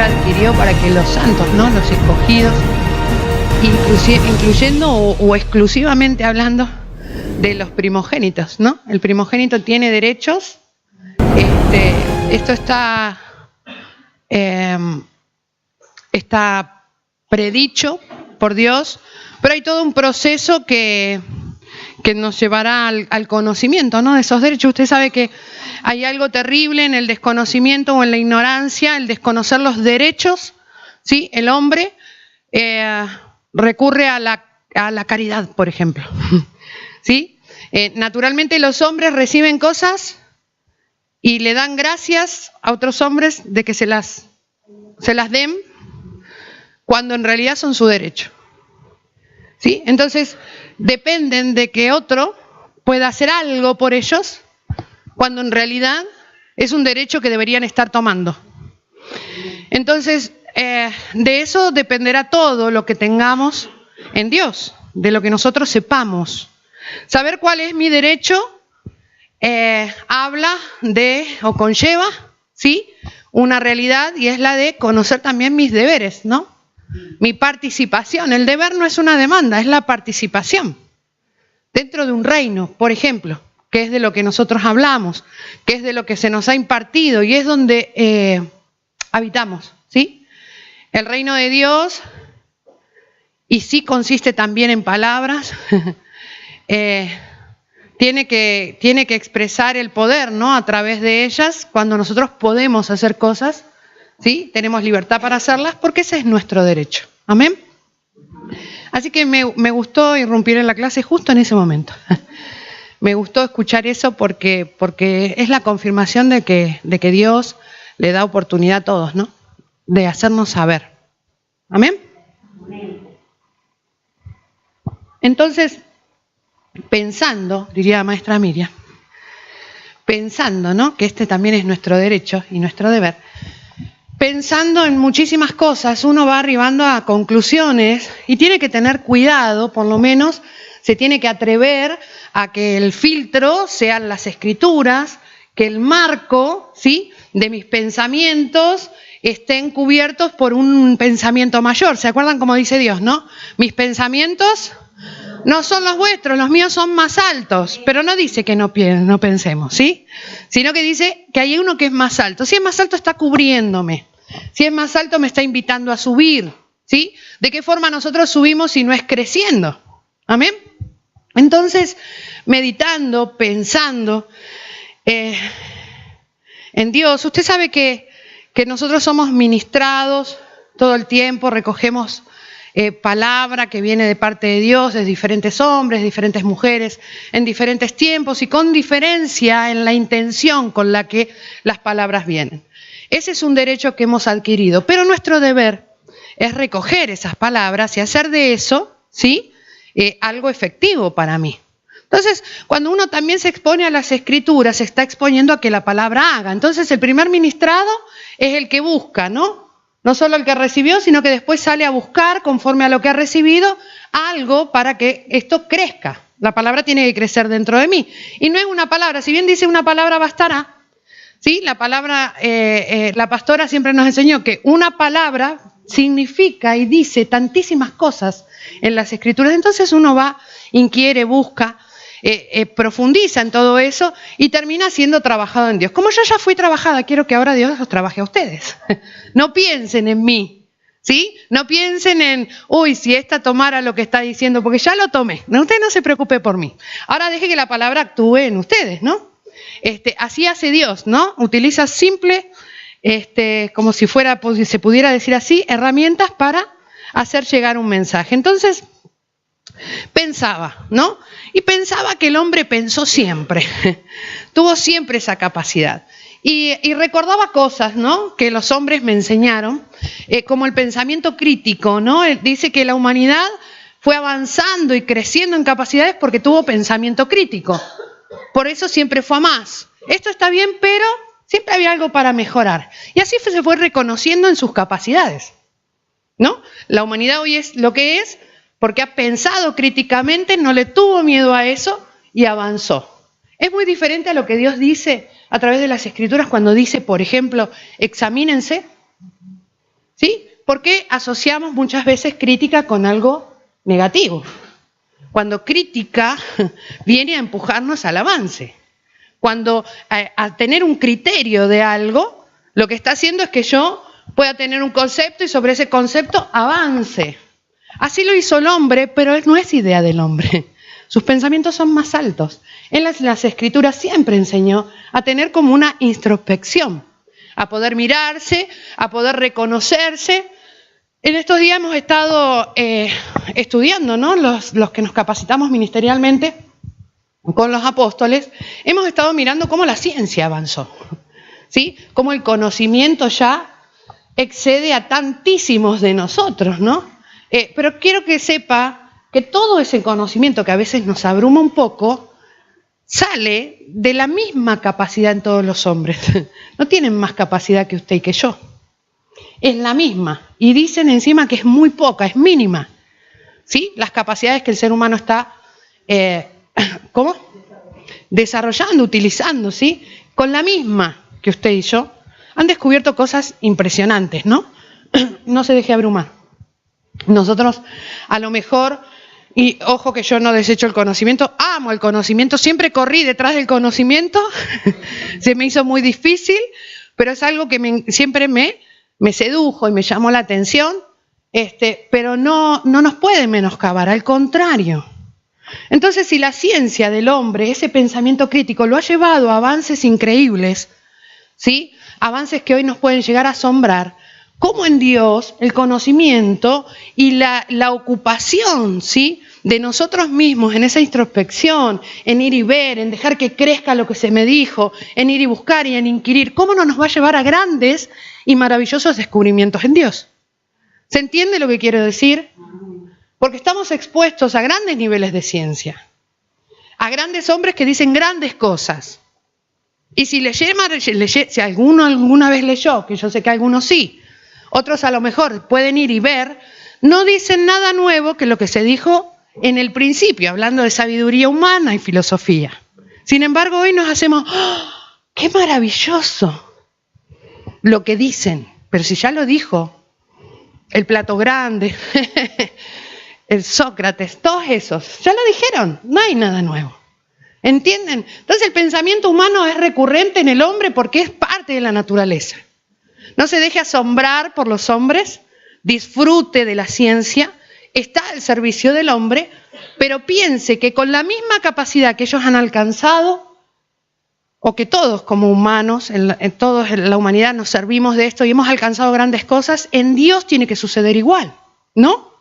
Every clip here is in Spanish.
adquirió para que los santos, ¿no? Los escogidos, incluyendo o exclusivamente hablando de los primogénitos, ¿no? El primogénito tiene derechos. Esto está predicho por Dios, pero hay todo un proceso que nos llevará al conocimiento, ¿no? De esos derechos. Usted sabe que hay algo terrible en el desconocimiento o en la ignorancia, el desconocer los derechos, ¿sí? El hombre recurre a la caridad, por ejemplo, ¿sí? Naturalmente los hombres reciben cosas y le dan gracias a otros hombres de que se las den, cuando en realidad son su derecho, ¿sí? Entonces dependen de que otro pueda hacer algo por ellos, cuando en realidad es un derecho que deberían estar tomando. Entonces, de eso dependerá todo lo que tengamos en Dios, de lo que nosotros sepamos. Saber cuál es mi derecho habla de, o conlleva, ¿sí?, una realidad, y es la de conocer también mis deberes, ¿no? Mi participación. El deber no es una demanda, es la participación dentro de un reino, por ejemplo, que es de lo que nosotros hablamos, que es de lo que se nos ha impartido y es donde habitamos, ¿sí? El reino de Dios, y sí consiste también en palabras, tiene que expresar el poder, ¿no? A través de ellas, cuando nosotros podemos hacer cosas, ¿sí? Tenemos libertad para hacerlas porque ese es nuestro derecho. ¿Amén? Así que me gustó irrumpir en la clase justo en ese momento. Me gustó escuchar eso porque es la confirmación de que Dios le da oportunidad a todos, ¿no? De hacernos saber. ¿Amén? Entonces, pensando, diría la maestra Miriam, pensando, ¿no?, que este también es nuestro derecho y nuestro deber, pensando en muchísimas cosas, uno va arribando a conclusiones y tiene que tener cuidado, por lo menos se tiene que atrever a que el filtro sean las escrituras, que el marco, ¿sí?, de mis pensamientos estén cubiertos por un pensamiento mayor. ¿Se acuerdan cómo dice Dios, no? Mis pensamientos no son los vuestros, los míos son más altos, pero no dice que no pensemos, ¿sí? Sino que dice que hay uno que es más alto. Si es más alto, está cubriéndome. Si es más alto, me está invitando a subir, ¿sí? ¿De qué forma nosotros subimos si no es creciendo? ¿Amén? Entonces, meditando, pensando en Dios, usted sabe que nosotros somos ministrados todo el tiempo, recogemos palabra que viene de parte de Dios, de diferentes hombres, diferentes mujeres, en diferentes tiempos y con diferencia en la intención con la que las palabras vienen. Ese es un derecho que hemos adquirido, pero nuestro deber es recoger esas palabras y hacer de eso, ¿sí?, algo efectivo para mí. Entonces, cuando uno también se expone a las escrituras, se está exponiendo a que la palabra haga. Entonces, el primer ministrado es el que busca, ¿no? No solo el que recibió, sino que después sale a buscar, conforme a lo que ha recibido, algo para que esto crezca. La palabra tiene que crecer dentro de mí. Y no es una palabra, si bien dice una palabra bastará, ¿sí? La palabra, la pastora siempre nos enseñó que una palabra significa y dice tantísimas cosas en las escrituras. Entonces uno va, inquiere, busca, profundiza en todo eso y termina siendo trabajado en Dios. Como yo ya fui trabajada, quiero que ahora Dios los trabaje a ustedes. No piensen en mí, ¿sí? No piensen en, si esta tomara lo que está diciendo, porque ya lo tomé. No, usted no se preocupe por mí. Ahora deje que la palabra actúe en ustedes, ¿no? Así hace Dios, ¿no? Utiliza simple, como si fuera, se pudiera decir así, herramientas para hacer llegar un mensaje. Entonces, pensaba, ¿no? Y pensaba que el hombre pensó siempre, tuvo siempre esa capacidad. Y recordaba cosas, ¿no?, que los hombres me enseñaron, como el pensamiento crítico, ¿no? Dice que la humanidad fue avanzando y creciendo en capacidades porque tuvo pensamiento crítico. Por eso siempre fue a más. Esto está bien, pero siempre había algo para mejorar. Y así se fue reconociendo en sus capacidades, ¿no? La humanidad hoy es lo que es porque ha pensado críticamente, no le tuvo miedo a eso y avanzó. Es muy diferente a lo que Dios dice a través de las Escrituras cuando dice, por ejemplo, examínense. ¿Sí? ¿Por qué asociamos muchas veces crítica con algo negativo? Cuando crítica viene a empujarnos al avance. Cuando a tener un criterio de algo, lo que está haciendo es que yo pueda tener un concepto y sobre ese concepto avance. Así lo hizo el hombre, pero no es idea del hombre. Sus pensamientos son más altos. En las Escrituras siempre enseñó a tener como una introspección, a poder mirarse, a poder reconocerse. En estos días hemos estado estudiando, ¿no? Los que nos capacitamos ministerialmente con los apóstoles, hemos estado mirando cómo la ciencia avanzó, ¿sí? Cómo el conocimiento ya excede a tantísimos de nosotros, ¿no? Pero quiero que sepa que todo ese conocimiento que a veces nos abruma un poco, sale de la misma capacidad en todos los hombres. No tienen más capacidad que usted y que yo. Es la misma. Y dicen encima que es muy poca, es mínima. ¿Sí? Las capacidades que el ser humano está desarrollando, utilizando, ¿sí? Con la misma que usted y yo, han descubierto cosas impresionantes, ¿no? No se deje abrumar. Nosotros, a lo mejor, y ojo que yo no desecho el conocimiento, amo el conocimiento, siempre corrí detrás del conocimiento, se me hizo muy difícil, pero es algo que siempre me sedujo y me llamó la atención, pero no nos puede menoscabar, al contrario. Entonces, si la ciencia del hombre, ese pensamiento crítico, lo ha llevado a avances increíbles, ¿sí? Avances que hoy nos pueden llegar a asombrar, ¿cómo en Dios el conocimiento y la ocupación, ¿sí? De nosotros mismos en esa introspección, en ir y ver, en dejar que crezca lo que se me dijo, en ir y buscar y en inquirir, cómo no nos va a llevar a grandes y maravillosos descubrimientos en Dios? ¿Se entiende lo que quiero decir? Porque estamos expuestos a grandes niveles de ciencia, a grandes hombres que dicen grandes cosas. Y si si alguno alguna vez leyó, que yo sé que algunos sí, otros a lo mejor pueden ir y ver, no dicen nada nuevo que lo que se dijo en el principio, hablando de sabiduría humana y filosofía. Sin embargo, hoy nos hacemos, ¡oh, qué maravilloso lo que dicen! Pero si ya lo dijo el Plato Grande, el Sócrates, todos esos, ya lo dijeron, no hay nada nuevo. ¿Entienden? Entonces el pensamiento humano es recurrente en el hombre porque es parte de la naturaleza. No se deje asombrar por los hombres, disfrute de la ciencia, está al servicio del hombre, pero piense que con la misma capacidad que ellos han alcanzado, o que todos como humanos, todos en la humanidad nos servimos de esto y hemos alcanzado grandes cosas, en Dios tiene que suceder igual, ¿no?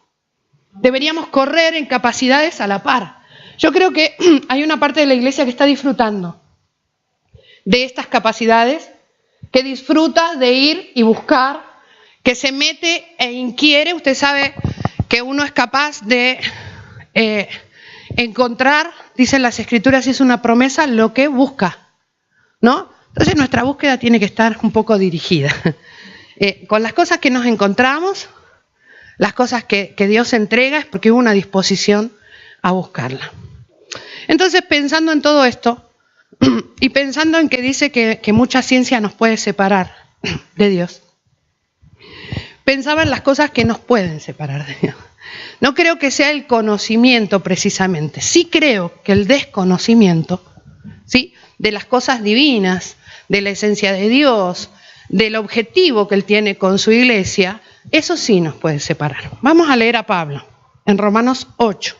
Deberíamos correr en capacidades a la par. Yo creo que hay una parte de la iglesia que está disfrutando de estas capacidades, que disfruta de ir y buscar, que se mete e inquiere. Usted sabe que uno es capaz de encontrar, dicen las Escrituras, y es una promesa, lo que busca, ¿no? Entonces nuestra búsqueda tiene que estar un poco dirigida con las cosas que nos encontramos, las cosas que Dios entrega, es porque hubo una disposición a buscarla. Entonces, pensando en todo esto, y pensando en que dice que mucha ciencia nos puede separar de Dios, pensaba en las cosas que nos pueden separar de Dios. No creo que sea el conocimiento precisamente, sí creo que el desconocimiento, ¿sí?, de las cosas divinas, de la esencia de Dios, del objetivo que Él tiene con su iglesia, eso sí nos puede separar. Vamos a leer a Pablo en Romanos 8.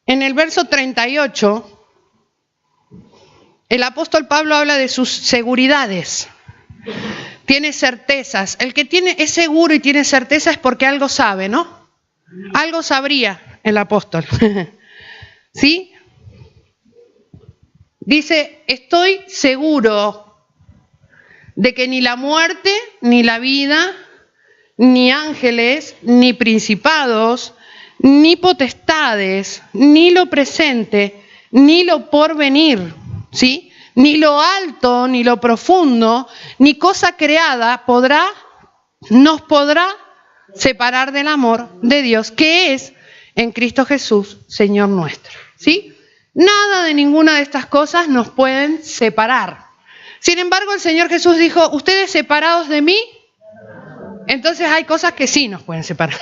En el verso 38, el apóstol Pablo habla de sus seguridades. Tiene certezas. El que es seguro y tiene certeza es porque algo sabe, ¿no? Algo sabría el apóstol. ¿Sí? Dice, estoy seguro de que ni la muerte, ni la vida, ni ángeles, ni principados, ni potestades, ni lo presente, ni lo porvenir, ¿sí?, ni lo alto, ni lo profundo, ni cosa creada nos podrá separar del amor de Dios, que es en Cristo Jesús, Señor nuestro, ¿sí? Nada de ninguna de estas cosas nos pueden separar. Sin embargo, el Señor Jesús dijo, ustedes separados de mí, entonces hay cosas que sí nos pueden separar.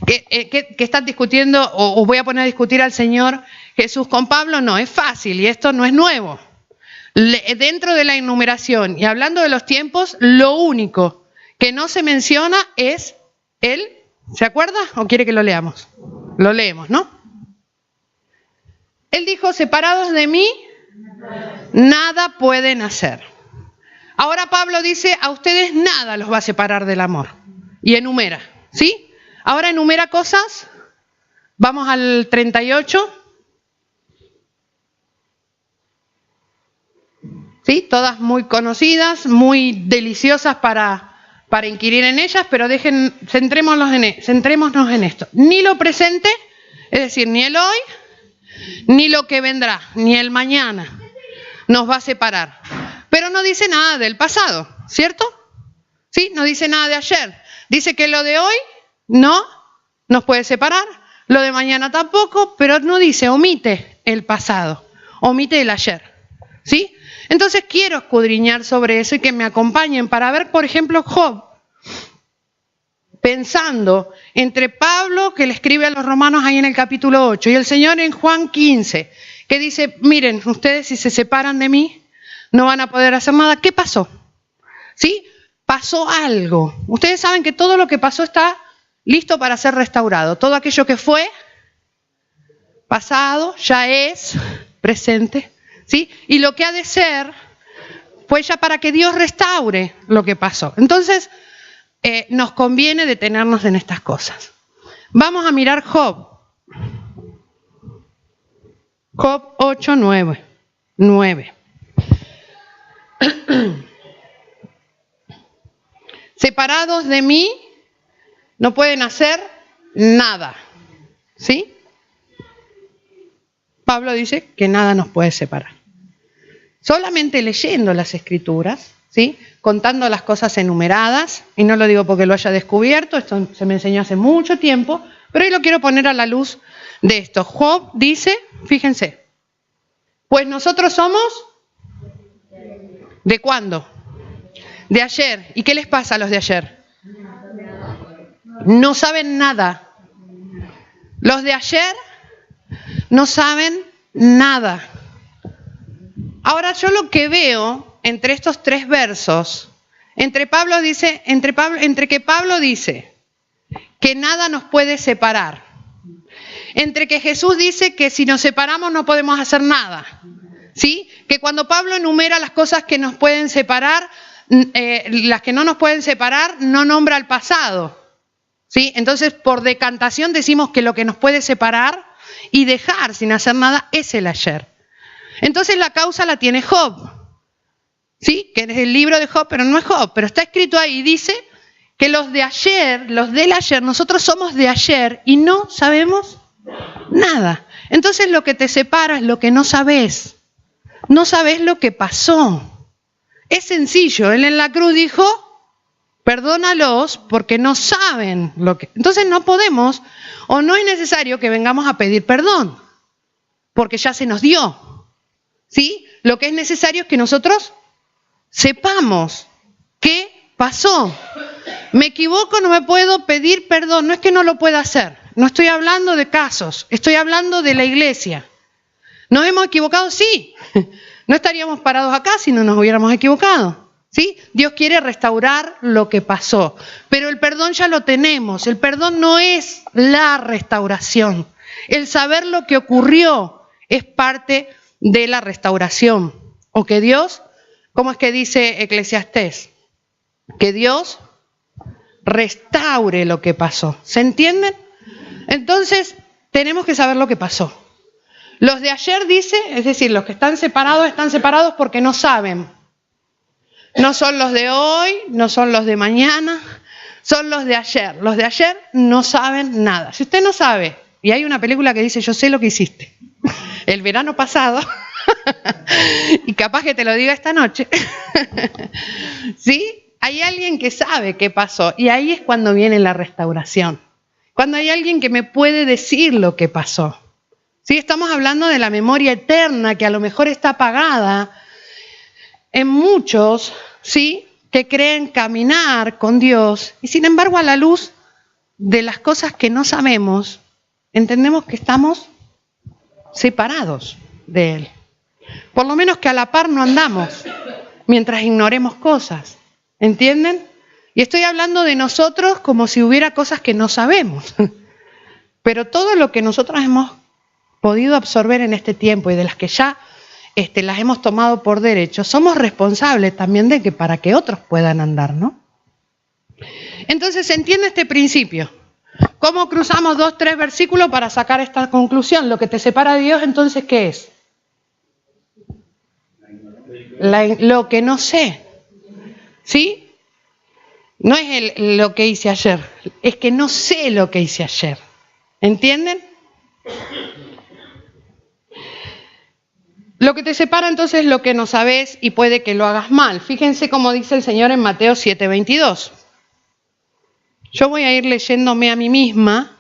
Que están discutiendo, o voy a poner a discutir al Señor Jesús con Pablo, no, es fácil y esto no es nuevo. Dentro de la enumeración y hablando de los tiempos, lo único que no se menciona es él. ¿Se acuerda o quiere que lo leamos? Lo leemos, ¿no? Él dijo, separados de mí, nada pueden hacer. Ahora Pablo dice, a ustedes nada los va a separar del amor. Y enumera, ¿sí? Ahora enumera cosas. Vamos al 38. ¿Sí? Todas muy conocidas, muy deliciosas para inquirir en ellas, pero centrémonos en esto. Ni lo presente, es decir, ni el hoy, ni lo que vendrá, ni el mañana nos va a separar. Pero no dice nada del pasado, ¿cierto? ¿Sí? No dice nada de ayer. Dice que lo de hoy no nos puede separar, lo de mañana tampoco, pero no dice, omite el pasado, omite el ayer, ¿sí? Entonces quiero escudriñar sobre eso y que me acompañen para ver, por ejemplo, Job, pensando entre Pablo, que le escribe a los romanos ahí en el capítulo 8, y el Señor en Juan 15, que dice, miren, ustedes si se separan de mí, no van a poder hacer nada. ¿Qué pasó? ¿Sí? Pasó algo. Ustedes saben que todo lo que pasó está listo para ser restaurado. Todo aquello que fue pasado ya es presente. ¿Sí? Y lo que ha de ser fue ya para que Dios restaure lo que pasó. Entonces, nos conviene detenernos en estas cosas. Vamos a mirar Job. Job 8, 9. Separados de mí, no pueden hacer nada. ¿Sí? Pablo dice que nada nos puede separar. Solamente leyendo las Escrituras, ¿sí? Contando las cosas enumeradas, y no lo digo porque lo haya descubierto, esto se me enseñó hace mucho tiempo, pero hoy lo quiero poner a la luz de esto. Job dice, fíjense, pues nosotros somos, ¿de cuándo? De ayer. ¿Y qué les pasa a los de ayer? No saben nada. Los de ayer no saben nada. Ahora yo lo que veo entre estos tres versos, entre que Pablo dice que nada nos puede separar, entre que Jesús dice que si nos separamos no podemos hacer nada, ¿sí? Que cuando Pablo enumera las cosas que nos pueden separar, las que no nos pueden separar, no nombra el pasado, ¿sí? Entonces por decantación decimos que lo que nos puede separar y dejar sin hacer nada es el ayer. Entonces la causa la tiene Job, ¿sí? Que es el libro de Job, pero no es Job, pero está escrito ahí, dice que los de ayer, los del ayer, nosotros somos de ayer y no sabemos nada. Entonces lo que te separa es lo que no sabes lo que pasó. Es sencillo, él en la cruz dijo, perdónalos porque no saben lo que... Entonces no podemos o no es necesario que vengamos a pedir perdón, porque ya se nos dio. ¿Sí? Lo que es necesario es que nosotros sepamos qué pasó. Me equivoco, no me puedo pedir perdón. No es que no lo pueda hacer. No estoy hablando de casos. Estoy hablando de la iglesia. ¿Nos hemos equivocado? Sí. No estaríamos parados acá si no nos hubiéramos equivocado. ¿Sí? Dios quiere restaurar lo que pasó. Pero el perdón ya lo tenemos. El perdón no es la restauración. El saber lo que ocurrió es parte de la restauración, o que Dios, ¿cómo es que dice Eclesiastés? Que Dios restaure lo que pasó. ¿Se entienden? Entonces, tenemos que saber lo que pasó. Los de ayer dice, es decir, los que están separados porque no saben. No son los de hoy, no son los de mañana, son los de ayer. Los de ayer no saben nada. Si usted no sabe, y hay una película que dice, yo sé lo que hiciste el verano pasado, y capaz que te lo diga esta noche, ¿sí? Hay alguien que sabe qué pasó, y ahí es cuando viene la restauración. Cuando hay alguien que me puede decir lo que pasó. ¿Sí? Estamos hablando de la memoria eterna, que a lo mejor está apagada, en muchos, ¿sí?, que creen caminar con Dios y sin embargo a la luz de las cosas que no sabemos, entendemos que estamos separados de Él. Por lo menos que a la par no andamos mientras ignoremos cosas. ¿Entienden? Y estoy hablando de nosotros como si hubiera cosas que no sabemos. Pero todo lo que nosotros hemos podido absorber en este tiempo y de las que ya las hemos tomado por derecho, somos responsables también de que para que otros puedan andar, ¿no? Entonces, ¿se entiende este principio? ¿Cómo cruzamos 2, 3 versículos para sacar esta conclusión? Lo que te separa de Dios, entonces, ¿qué es? Lo que no sé. ¿Sí? No es lo que hice ayer, es que no sé lo que hice ayer. ¿Entienden? Lo que te separa entonces es lo que no sabes y puede que lo hagas mal. Fíjense cómo dice el Señor en Mateo 7:22. Yo voy a ir leyéndome a mí misma.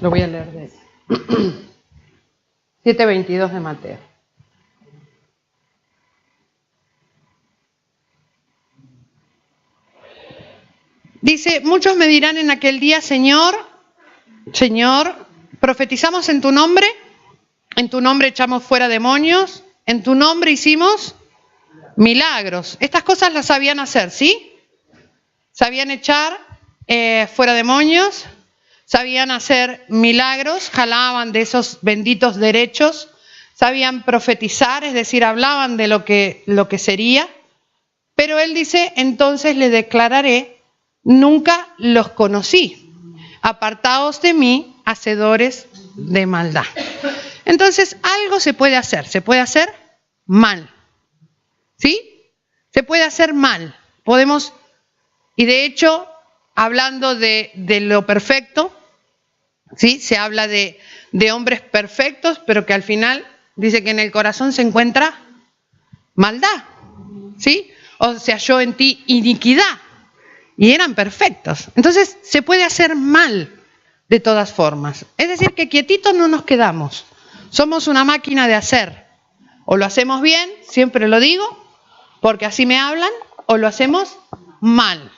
Lo voy a leer de 7:22 de Mateo. Dice, muchos me dirán en aquel día, Señor, profetizamos en tu nombre echamos fuera demonios, en tu nombre hicimos milagros. Estas cosas las sabían hacer, ¿sí? Sabían echar fuera demonios, sabían hacer milagros, jalaban de esos benditos derechos, sabían profetizar, es decir, hablaban de lo que sería. Pero él dice, entonces les declararé, nunca los conocí. Apartaos de mí, hacedores de maldad. Entonces, algo se puede hacer mal. ¿Sí? Se puede hacer mal. Podemos, y de hecho, hablando de lo perfecto, ¿sí? Se habla de hombres perfectos, pero que al final dice que en el corazón se encuentra maldad. ¿Sí? O se halló en ti iniquidad. Y eran perfectos. Entonces se puede hacer mal de todas formas. Es decir, que quietitos no nos quedamos. Somos una máquina de hacer. O lo hacemos bien, siempre lo digo, porque así me hablan, o lo hacemos mal.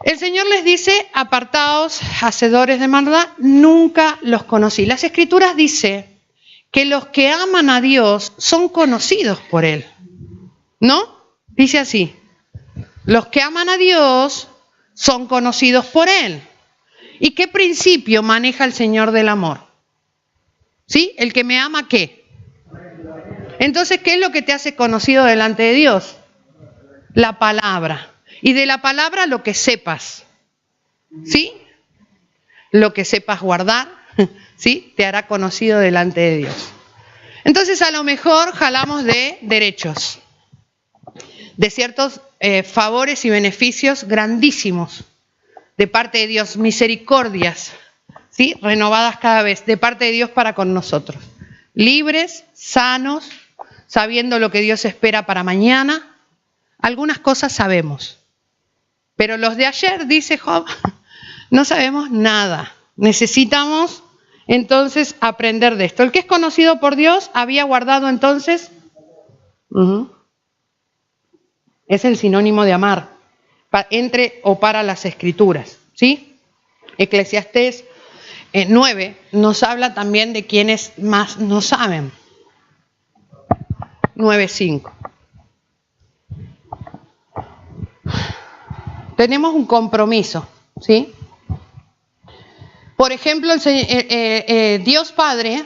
El Señor les dice, apartaos, hacedores de maldad, nunca los conocí. Las Escrituras dicen que los que aman a Dios son conocidos por Él. ¿No? Dice así. Los que aman a Dios son conocidos por Él. ¿Y qué principio maneja el Señor del amor? ¿Sí? El que me ama, ¿qué? Entonces, ¿qué es lo que te hace conocido delante de Dios? La palabra. Y de la palabra lo que sepas. ¿Sí? Lo que sepas guardar, ¿sí? Te hará conocido delante de Dios. Entonces, a lo mejor jalamos de derechos, de ciertos favores y beneficios grandísimos de parte de Dios, misericordias, ¿sí? Renovadas cada vez, de parte de Dios para con nosotros. Libres, sanos, sabiendo lo que Dios espera para mañana. Algunas cosas sabemos, pero los de ayer, dice Job, no sabemos nada. Necesitamos entonces aprender de esto. El que es conocido por Dios había guardado entonces... Es el sinónimo de amar, entre o para las Escrituras, ¿sí? Eclesiastés 9 nos habla también de quienes más no saben. 9:5. Tenemos un compromiso, ¿sí? Por ejemplo, Dios Padre,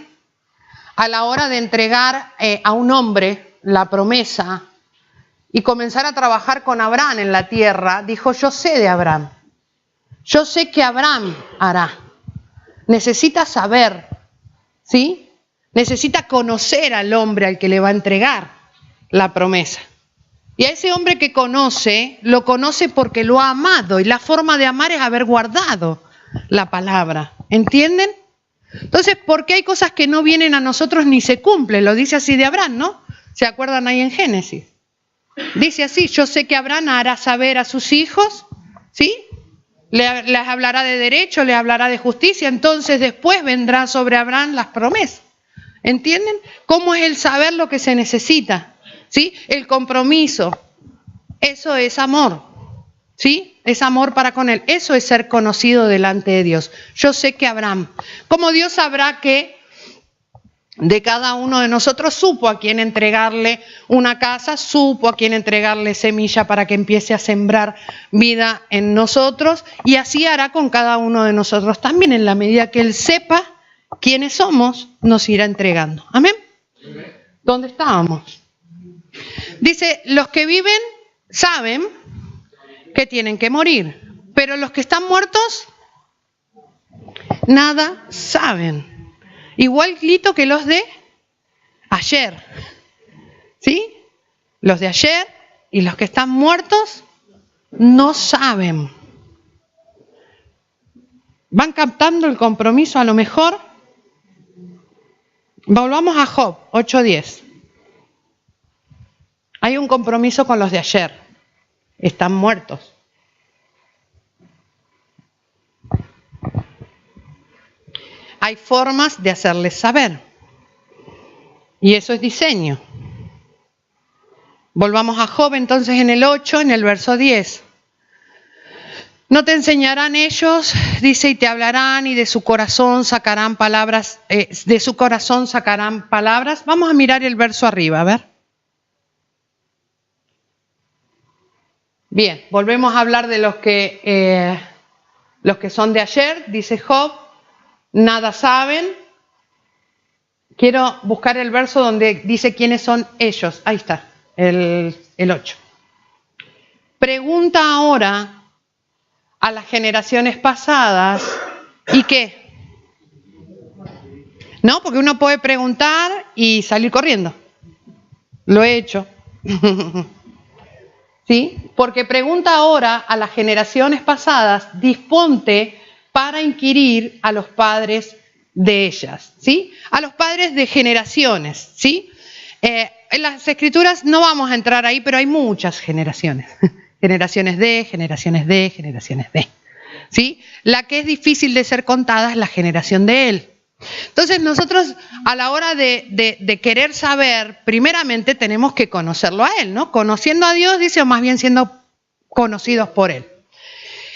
a la hora de entregar a un hombre la promesa y comenzar a trabajar con Abraham en la tierra, dijo, yo sé de Abraham. Yo sé que Abraham hará. Necesita saber, ¿sí? Necesita conocer al hombre al que le va a entregar la promesa. Y a ese hombre que conoce, lo conoce porque lo ha amado. Y la forma de amar es haber guardado la palabra. ¿Entienden? Entonces, ¿por qué hay cosas que no vienen a nosotros ni se cumplen? Lo dice así de Abraham, ¿no? ¿Se acuerdan ahí en Génesis? Dice así, yo sé que Abraham hará saber a sus hijos, ¿sí? Les hablará de derecho, les hablará de justicia, entonces después vendrá sobre Abraham las promesas. ¿Entienden? ¿Cómo es el saber lo que se necesita? ¿Sí? El compromiso. Eso es amor. ¿Sí? Es amor para con él. Eso es ser conocido delante de Dios. Yo sé que Abraham, como Dios sabrá que de cada uno de nosotros supo a quién entregarle una casa, supo a quién entregarle semilla para que empiece a sembrar vida en nosotros, y así hará con cada uno de nosotros también. En la medida que Él sepa quiénes somos, nos irá entregando. ¿Amén? ¿Dónde estábamos? Dice, los que viven saben que tienen que morir, pero los que están muertos, nada saben. Igualito que los de ayer, ¿sí? Los de ayer y los que están muertos no saben. ¿Van captando el compromiso a lo mejor? Volvamos a Job 8:10. Hay un compromiso con los de ayer. Están muertos. Hay formas de hacerles saber. Y eso es diseño. Volvamos a Job entonces en el 8, en el verso 10. No te enseñarán ellos, dice, y te hablarán, y de su corazón sacarán palabras, de su corazón sacarán palabras. Vamos a mirar el verso arriba, a ver. Bien, volvemos a hablar de los que son de ayer, dice Job. Nada saben. Quiero buscar el verso donde dice quiénes son ellos. Ahí está, el 8. Pregunta ahora a las generaciones pasadas, ¿y qué? No, porque uno puede preguntar y salir corriendo. Lo he hecho. ¿Sí? Porque pregunta ahora a las generaciones pasadas, disponte para inquirir a los padres de ellas, ¿sí? A los padres de generaciones, ¿sí? En las escrituras no vamos a entrar ahí, pero hay muchas generaciones. Generaciones de, generaciones de, generaciones de, ¿sí? La que es difícil de ser contada es la generación de él. Entonces nosotros a la hora de querer saber, primeramente tenemos que conocerlo a él, ¿no? Conociendo a Dios, dice, o más bien siendo conocidos por él.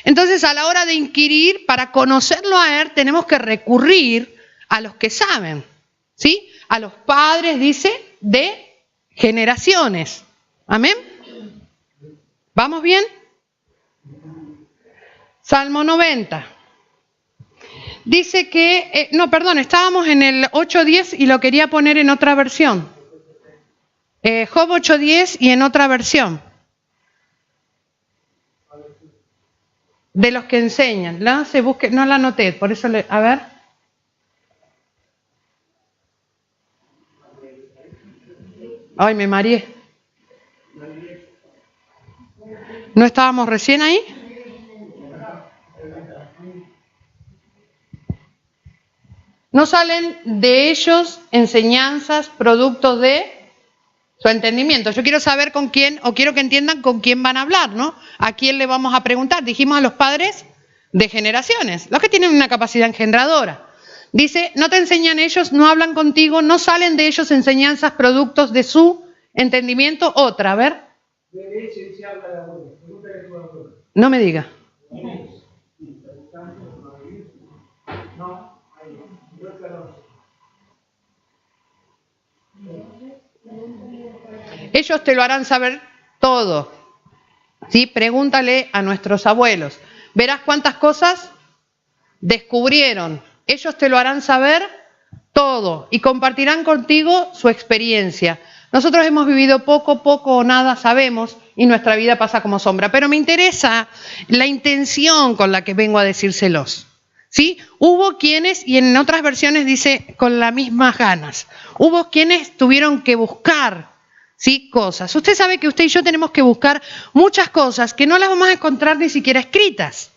Entonces, a la hora de inquirir, para conocerlo a él, tenemos que recurrir a los que saben, ¿sí? A los padres, dice, de generaciones. ¿Amén? ¿Vamos bien? Salmo 90. Dice que, estábamos en el 8:10 y lo quería poner en otra versión. Job 8:10 y en otra versión. De los que enseñan. No la anoté, por eso a ver. Ay, me mareé. ¿No estábamos recién ahí? No salen de ellos enseñanzas, productos de su entendimiento. Yo quiero saber con quién, o quiero que entiendan con quién van a hablar, ¿no? ¿A quién le vamos a preguntar? Dijimos a los padres de generaciones, los que tienen una capacidad engendradora. Dice, no te enseñan ellos, no hablan contigo, no salen de ellos enseñanzas, productos de su entendimiento. Otra, a ver. No me diga. Ellos te lo harán saber todo. ¿Sí? Pregúntale a nuestros abuelos. Verás cuántas cosas descubrieron. Ellos te lo harán saber todo y compartirán contigo su experiencia. Nosotros hemos vivido poco o nada sabemos y nuestra vida pasa como sombra. Pero me interesa la intención con la que vengo a decírselos. ¿Sí? Hubo quienes, y en otras versiones dice con las mismas ganas, hubo quienes tuvieron que buscar, ¿sí? Cosas. Usted sabe que usted y yo tenemos que buscar muchas cosas que no las vamos a encontrar ni siquiera escritas,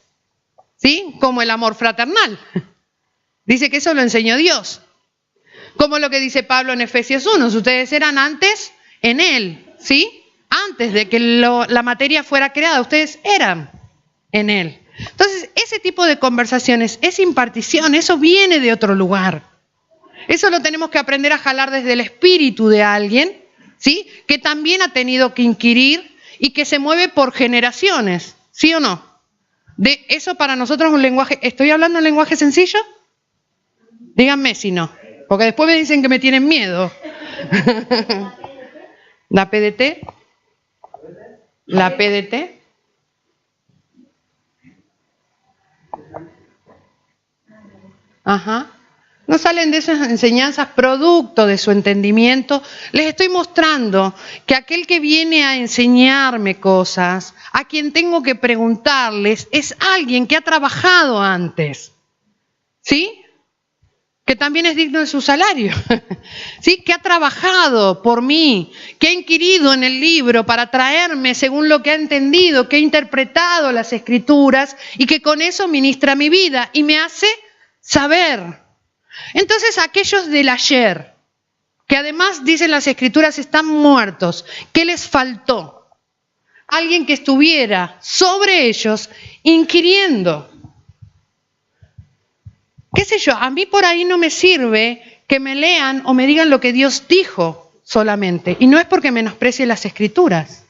¿sí? Como el amor fraternal. Dice que eso lo enseñó Dios. Como lo que dice Pablo en Efesios 1, ustedes eran antes en él, ¿sí? Antes de que la materia fuera creada, ustedes eran en Él. Entonces, ese tipo de conversaciones, esa impartición, eso viene de otro lugar. Eso lo tenemos que aprender a jalar desde el espíritu de alguien, ¿sí? Que también ha tenido que inquirir y que se mueve por generaciones, ¿sí o no? De eso para nosotros es un lenguaje. ¿Estoy hablando en lenguaje sencillo? Díganme si no, porque después me dicen que me tienen miedo. ¿La PDT? ¿La PDT? Ajá. No salen de esas enseñanzas producto de su entendimiento. Les estoy mostrando que aquel que viene a enseñarme cosas, a quien tengo que preguntarles, es alguien que ha trabajado antes. ¿Sí? Que también es digno de su salario. ¿Sí? Que ha trabajado por mí, que ha inquirido en el libro para traerme según lo que ha entendido, que ha interpretado las escrituras y que con eso ministra mi vida y me hace saber. Entonces aquellos del ayer, que además dicen las escrituras están muertos, ¿qué les faltó? Alguien que estuviera sobre ellos inquiriendo. ¿Qué sé yo? A mí por ahí no me sirve que me lean o me digan lo que Dios dijo solamente. Y no es porque menosprecie las escrituras.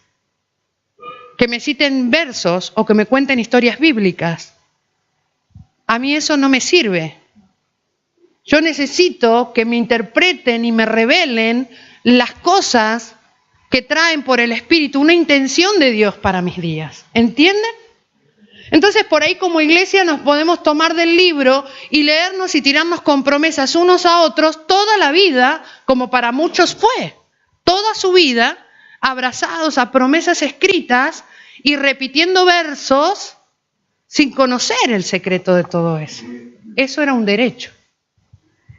Que me citen versos o que me cuenten historias bíblicas. A mí eso no me sirve. Yo necesito que me interpreten y me revelen las cosas que traen por el Espíritu, una intención de Dios para mis días. ¿Entienden? Entonces, por ahí como iglesia nos podemos tomar del libro y leernos y tirarnos con promesas unos a otros toda la vida, como para muchos fue. Toda su vida, abrazados a promesas escritas y repitiendo versos sin conocer el secreto de todo eso. Eso era un derecho.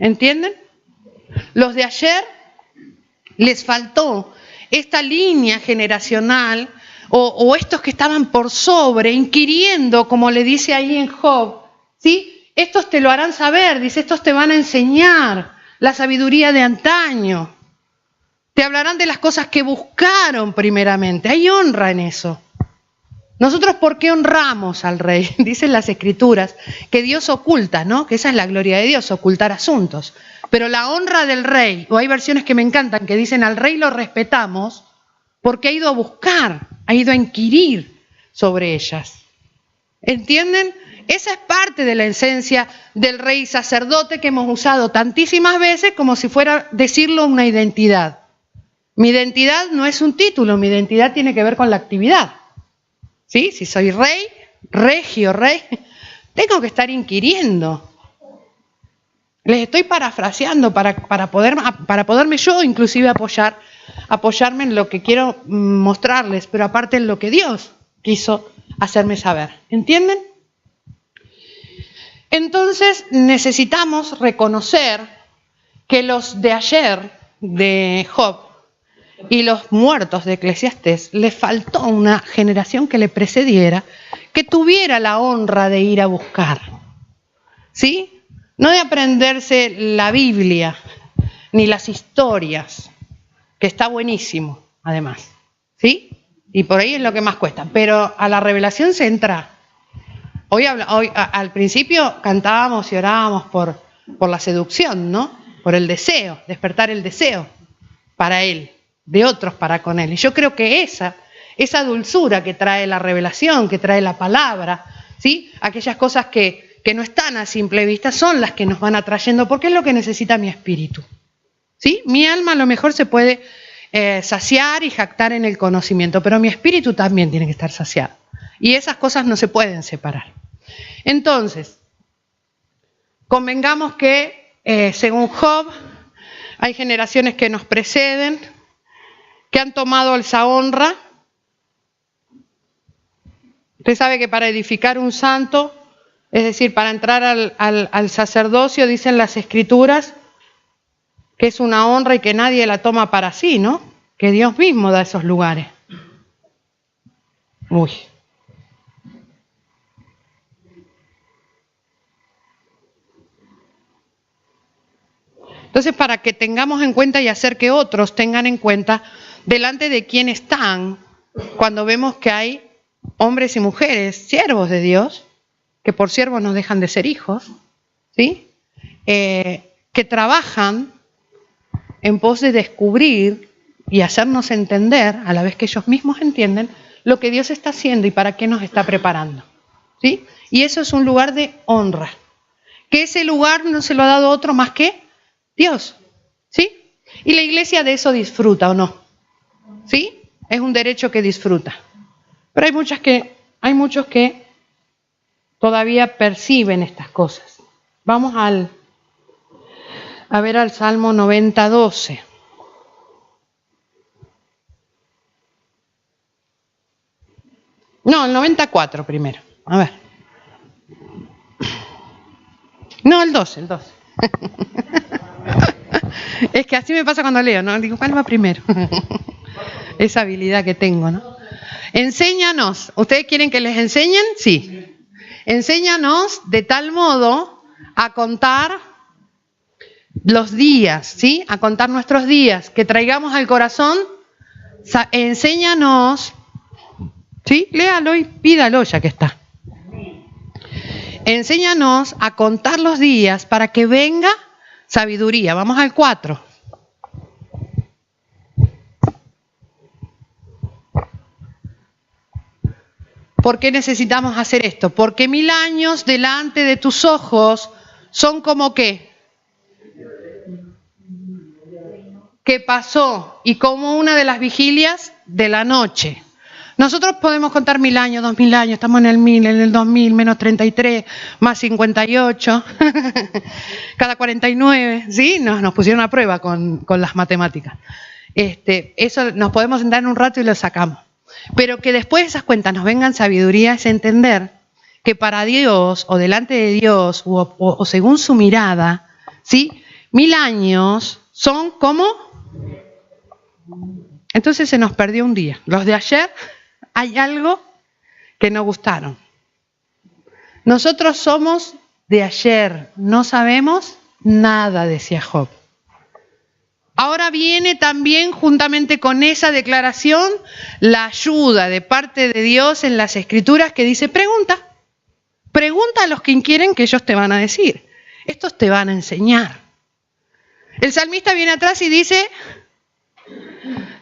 ¿Entienden? Los de ayer les faltó esta línea generacional o estos que estaban por sobre, inquiriendo, como le dice ahí en Job, ¿sí? Estos te lo harán saber, dice, estos te van a enseñar la sabiduría de antaño. Te hablarán de las cosas que buscaron primeramente. Hay honra en eso. Nosotros, ¿por qué honramos al rey? Dicen las escrituras que Dios oculta, ¿no? Que esa es la gloria de Dios, ocultar asuntos. Pero la honra del rey, o hay versiones que me encantan que dicen al rey lo respetamos porque ha ido a buscar, ha ido a inquirir sobre ellas. ¿Entienden? Esa es parte de la esencia del rey sacerdote que hemos usado tantísimas veces como si fuera decirlo una identidad. Mi identidad no es un título, mi identidad tiene que ver con la actividad. ¿Sí? Si soy rey, regio, rey, tengo que estar inquiriendo. Les estoy parafraseando para poderme yo inclusive apoyarme en lo que quiero mostrarles, pero aparte en lo que Dios quiso hacerme saber. ¿Entienden? Entonces necesitamos reconocer que los de ayer, de Job, y los muertos de Eclesiastés, le faltó una generación que le precediera, que tuviera la honra de ir a buscar. ¿Sí? No de aprenderse la Biblia, ni las historias, que está buenísimo, además. ¿Sí? Y por ahí es lo que más cuesta. Pero a la revelación se entra. Hoy al principio cantábamos y orábamos por la seducción, ¿no? Por el deseo, despertar el deseo para Él, de otros para con Él. Y yo creo que esa dulzura que trae la revelación, que trae la palabra, ¿sí? Aquellas cosas que no están a simple vista son las que nos van atrayendo, porque es lo que necesita mi espíritu. ¿Sí? Mi alma a lo mejor se puede saciar y jactar en el conocimiento, pero mi espíritu también tiene que estar saciado. Y esas cosas no se pueden separar. Entonces, convengamos que, según Job, hay generaciones que nos preceden, que han tomado esa honra. Usted sabe que para edificar un santo, es decir, para entrar al sacerdocio, dicen las escrituras, que es una honra y que nadie la toma para sí, ¿no? Que Dios mismo da esos lugares. Uy. Entonces, para que tengamos en cuenta y hacer que otros tengan en cuenta, delante de quién están cuando vemos que hay hombres y mujeres, siervos de Dios, que por siervos no dejan de ser hijos, ¿sí? Que trabajan en pos de descubrir y hacernos entender, a la vez que ellos mismos entienden, lo que Dios está haciendo y para qué nos está preparando, ¿sí? Y eso es un lugar de honra, que ese lugar no se lo ha dado otro más que Dios, ¿sí? Y la iglesia de eso disfruta, ¿o no? ¿Sí? Es un derecho que disfruta. Pero hay muchos que todavía perciben estas cosas. Vamos a ver al Salmo 90:12. No, el 94 primero. A ver. No, el 12. Es que así me pasa cuando leo, ¿no? Digo, ¿cuál va primero? Esa habilidad que tengo, ¿no? Enséñanos. ¿Ustedes quieren que les enseñen? Sí. Enséñanos de tal modo a contar los días, ¿sí? A contar nuestros días, que traigamos al corazón. Enséñanos, ¿sí? Léalo y pídalo ya que está. Enséñanos a contar los días para que venga sabiduría. Vamos al 4. ¿Por qué necesitamos hacer esto? Porque 1000 años delante de tus ojos son como ¿qué? Que pasó y como una de las vigilias de la noche. Nosotros podemos contar 1000 años, 2000 años, estamos en el 1000, en el 2000, menos 33, más 58, cada 49, ¿sí? Nos pusieron a prueba con las matemáticas. Eso nos podemos sentar en un rato y lo sacamos. Pero que después de esas cuentas nos vengan sabiduría es entender que para Dios o delante de Dios o según su mirada, ¿sí? 1000 años son como... Entonces se nos perdió un día. Los de ayer hay algo que no gustaron. Nosotros somos de ayer, no sabemos nada, decía Job. Ahora viene también, juntamente con esa declaración, la ayuda de parte de Dios en las Escrituras que dice, pregunta a los que quieren que ellos te van a decir. Estos te van a enseñar. El salmista viene atrás y dice,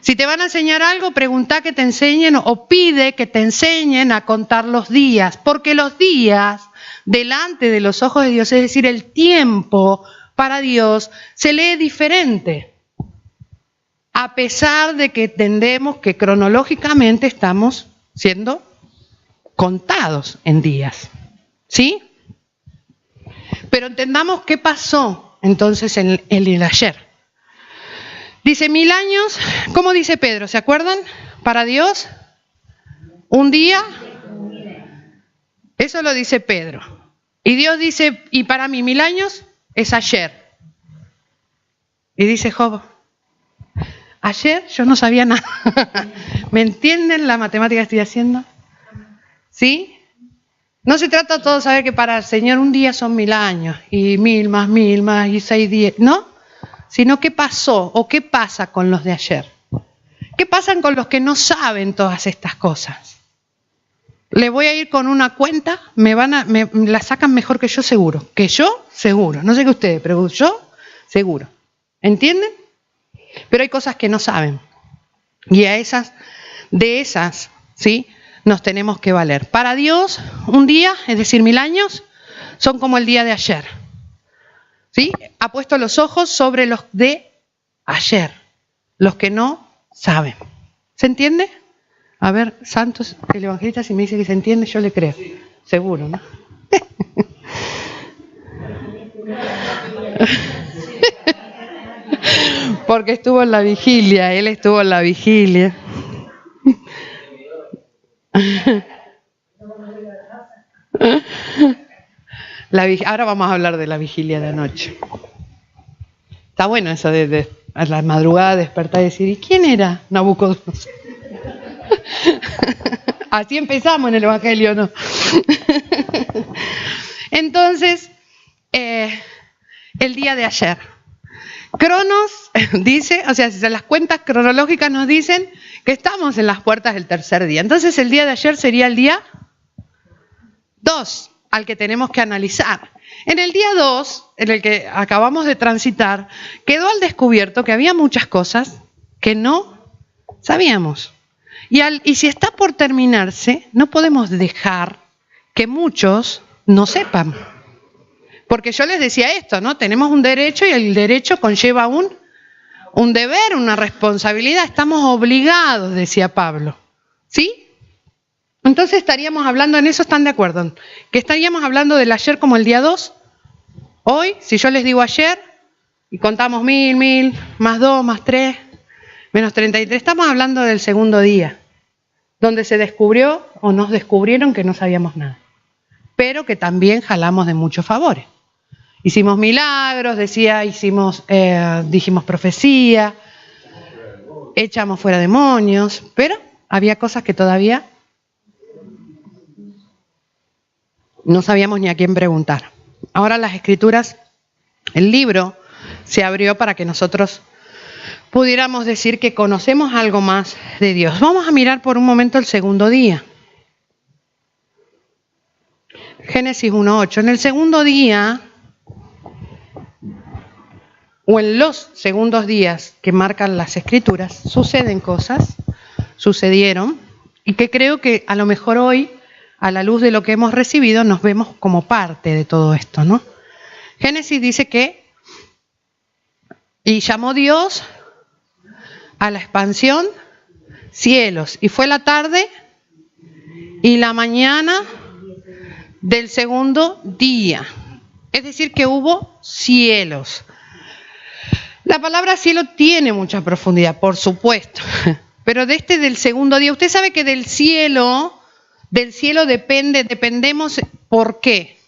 si te van a enseñar algo, pregunta que te enseñen o pide que te enseñen a contar los días, porque los días delante de los ojos de Dios, es decir, el tiempo para Dios, se lee diferente. A pesar de que entendemos que cronológicamente estamos siendo contados en días, ¿sí? Pero entendamos qué pasó entonces en el ayer. Dice 1000 años, ¿cómo dice Pedro? ¿Se acuerdan? Para Dios, un día, eso lo dice Pedro. Y Dios dice, y para mí 1000 años es ayer. Y dice Job, ayer yo no sabía nada. ¿Me entienden la matemática que estoy haciendo? ¿Sí? No se trata todo de saber que para el Señor un día son 1000 años, y 1000 más y 6 días, ¿no? Sino qué pasó o qué pasa con los de ayer. ¿Qué pasa con los que no saben todas estas cosas? Le voy a ir con una cuenta, me la sacan mejor que yo seguro. Que yo seguro, no sé qué ustedes, pero yo seguro. ¿Entienden? Pero hay cosas que no saben. Y de esas, ¿sí? Nos tenemos que valer. Para Dios, un día, es decir, 1000 años, son como el día de ayer. ¿Sí? Ha puesto los ojos sobre los de ayer, los que no saben. ¿Se entiende? A ver, Santos, el evangelista, si me dice que se entiende, yo le creo. Sí. Seguro, ¿no? Porque estuvo en la vigilia, él estuvo en la vigilia. Ahora vamos a hablar de la vigilia de anoche. Está bueno eso de a la madrugada despertar y decir, ¿y quién era Nabucodonosor? Así empezamos en el Evangelio, ¿no? Entonces, el día de ayer. Cronos dice, o sea, si las cuentas cronológicas nos dicen que estamos en las puertas del tercer día. Entonces el día de ayer sería el día 2 al que tenemos que analizar. En el día 2, en el que acabamos de transitar, quedó al descubierto que había muchas cosas que no sabíamos. Y si está por terminarse, no podemos dejar que muchos no sepan. Porque yo les decía esto, ¿no? Tenemos un derecho y el derecho conlleva un deber, una responsabilidad. Estamos obligados, decía Pablo. ¿Sí? Entonces estaríamos hablando, en eso están de acuerdo, que estaríamos hablando del ayer como el día 2. Hoy, si yo les digo ayer, y contamos 1000, más 2, más 3, menos 33, estamos hablando del segundo día, donde se descubrió o nos descubrieron que no sabíamos nada, pero que también jalamos de muchos favores. Hicimos milagros, dijimos profecía, echamos fuera demonios, pero había cosas que todavía no sabíamos ni a quién preguntar. Ahora las Escrituras, el libro se abrió para que nosotros pudiéramos decir que conocemos algo más de Dios. Vamos a mirar por un momento el segundo día. Génesis 1:8. En el segundo día, o en los segundos días que marcan las Escrituras, suceden cosas, sucedieron, y que creo que a lo mejor hoy, a la luz de lo que hemos recibido, nos vemos como parte de todo esto, ¿no? Génesis dice que, y llamó Dios a la expansión cielos, y fue la tarde y la mañana del segundo día. Es decir, que hubo cielos. La palabra cielo tiene mucha profundidad, por supuesto, pero del segundo día, usted sabe que del cielo dependemos, ¿por qué?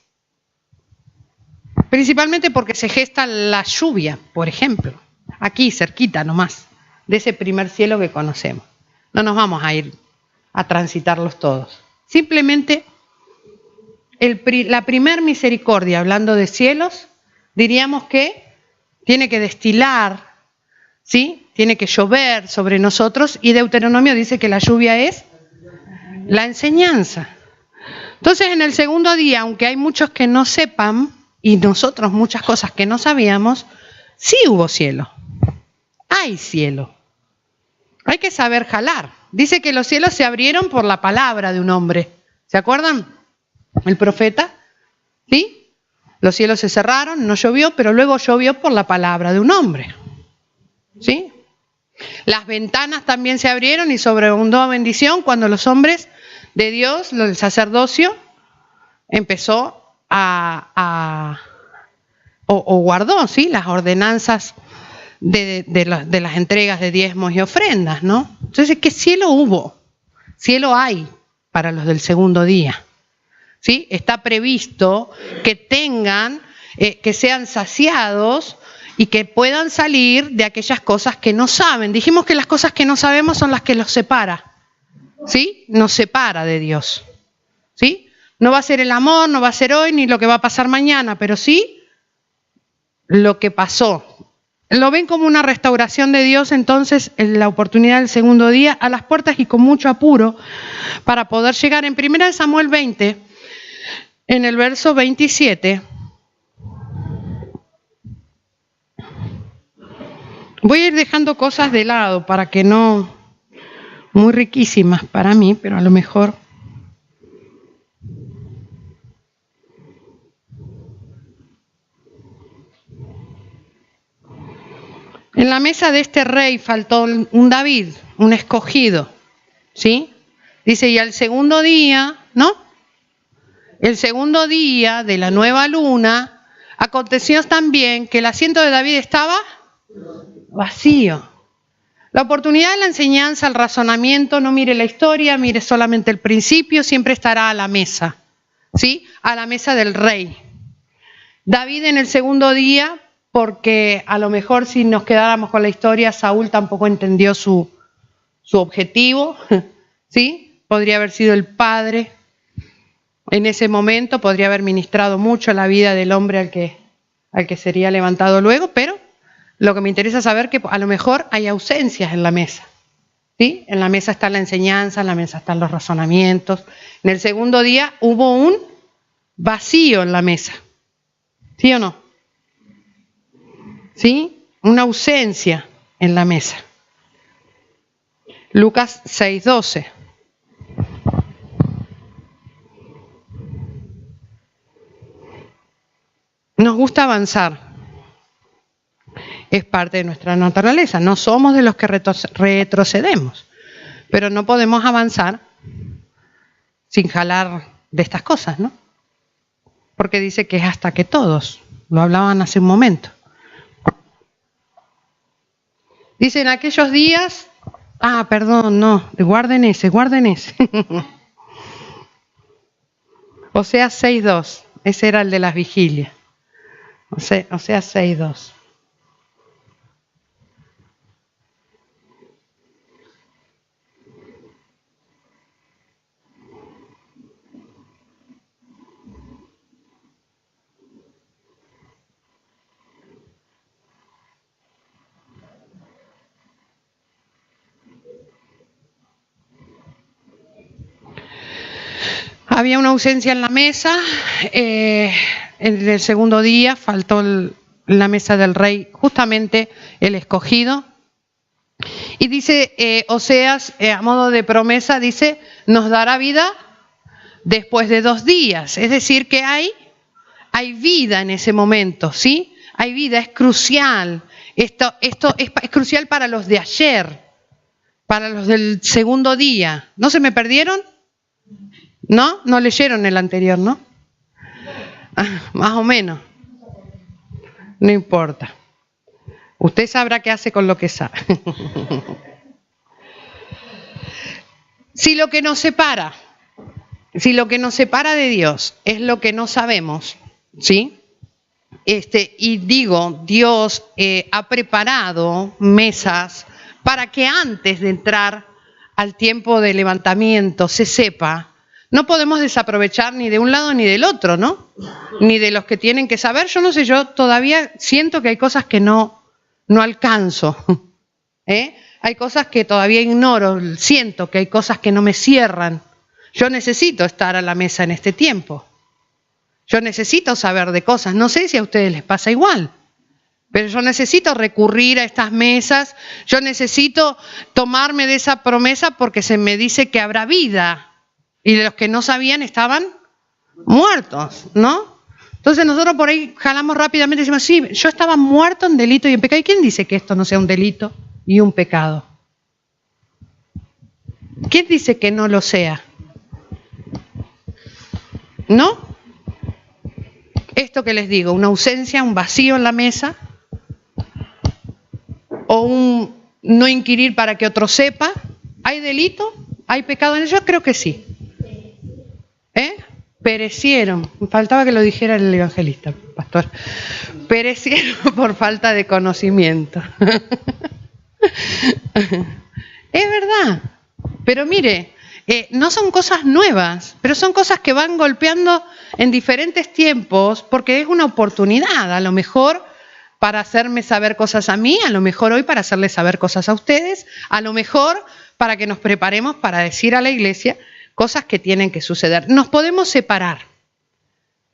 Principalmente porque se gesta la lluvia, por ejemplo, aquí cerquita nomás, de ese primer cielo que conocemos. No nos vamos a ir a transitarlos todos. Simplemente la primer misericordia, hablando de cielos, diríamos que tiene que destilar, ¿sí? Tiene que llover sobre nosotros, y Deuteronomio dice que la lluvia es la enseñanza. Entonces, en el segundo día, aunque hay muchos que no sepan, y nosotros muchas cosas que no sabíamos, sí hubo cielo. Hay cielo. Hay que saber jalar. Dice que los cielos se abrieron por la palabra de un hombre. ¿Se acuerdan? El profeta. ¿Sí? Los cielos se cerraron, no llovió, pero luego llovió por la palabra de un hombre. ¿Sí? Las ventanas también se abrieron y sobreabundó bendición cuando los hombres de Dios, el sacerdocio, empezó o guardó, ¿sí?, las ordenanzas de las entregas de diezmos y ofrendas, ¿no? Entonces, ¿qué cielo hubo? Cielo hay para los del segundo día, ¿sí? Está previsto que tengan, que sean saciados y que puedan salir de aquellas cosas que no saben. Dijimos que las cosas que no sabemos son las que los separa, ¿sí? Nos separa de Dios, ¿sí? No va a ser el amor, no va a ser hoy, ni lo que va a pasar mañana, pero sí lo que pasó. Lo ven como una restauración de Dios, entonces, en la oportunidad del segundo día, a las puertas y con mucho apuro, para poder llegar. En 1 Samuel 20, en el verso 27, voy a ir dejando cosas de lado para que no, muy riquísimas para mí, pero a lo mejor en la mesa de este rey faltó un David, un escogido, ¿sí? Dice, y al segundo día, ¿no? El segundo día de la nueva luna, aconteció también que el asiento de David estaba vacío. La oportunidad de la enseñanza, el razonamiento, no mire la historia, mire solamente el principio, siempre estará a la mesa, ¿sí? A la mesa del rey. David en el segundo día, porque a lo mejor si nos quedáramos con la historia, Saúl tampoco entendió su objetivo, ¿sí? Podría haber sido el padre en ese momento, podría haber ministrado mucho la vida del hombre al que sería levantado luego, pero lo que me interesa saber que a lo mejor hay ausencias en la mesa. ¿Sí? En la mesa está la enseñanza, en la mesa están los razonamientos. En el segundo día hubo un vacío en la mesa. ¿Sí o no? ¿Sí? Una ausencia en la mesa. Lucas 6:12. Nos gusta avanzar. Es parte de nuestra naturaleza. No somos de los que retrocedemos. Pero no podemos avanzar sin jalar de estas cosas, ¿no? Porque dice que es hasta que todos. Lo hablaban hace un momento. Dice en aquellos días... perdón, no. Guarden ese. Oseas 6:2. Ese era el de las vigilias. Oseas 6:2. Había una ausencia en la mesa. En el segundo día faltó la mesa del rey, justamente el escogido. Y dice Oseas, a modo de promesa, dice, nos dará vida después de 2 días. Es decir, que hay vida en ese momento, ¿sí? Hay vida, es crucial. Esto es crucial para los de ayer, para los del segundo día. ¿No se me perdieron? ¿No? No leyeron el anterior, ¿no? Más o menos. No importa. Usted sabrá qué hace con lo que sabe. Si lo que nos separa de Dios es lo que no sabemos, ¿sí? Y digo, Dios ha preparado mesas para que antes de entrar al tiempo de levantamiento se sepa. No podemos desaprovechar ni de un lado ni del otro, ¿no? Ni de los que tienen que saber. Yo no sé, yo todavía siento que hay cosas que no alcanzo. Hay cosas que todavía ignoro, siento que hay cosas que no me cierran. Yo necesito estar a la mesa en este tiempo. Yo necesito saber de cosas. No sé si a ustedes les pasa igual, pero yo necesito recurrir a estas mesas. Yo necesito tomarme de esa promesa porque se me dice que habrá vida. Y de los que no sabían estaban muertos, ¿no? Entonces nosotros por ahí jalamos rápidamente y decimos, sí, yo estaba muerto en delito y en pecado. ¿Y quién dice que esto no sea un delito y un pecado? ¿Quién dice que no lo sea? ¿No? Esto que les digo, una ausencia, un vacío en la mesa, o un no inquirir para que otro sepa. ¿Hay delito? ¿Hay pecado en ello? Yo creo que sí. Perecieron, me faltaba que lo dijera el evangelista, pastor, perecieron por falta de conocimiento. Es verdad, pero mire, no son cosas nuevas, pero son cosas que van golpeando en diferentes tiempos porque es una oportunidad, a lo mejor para hacerme saber cosas a mí, a lo mejor hoy para hacerles saber cosas a ustedes, a lo mejor para que nos preparemos para decir a la iglesia cosas que tienen que suceder. Nos podemos separar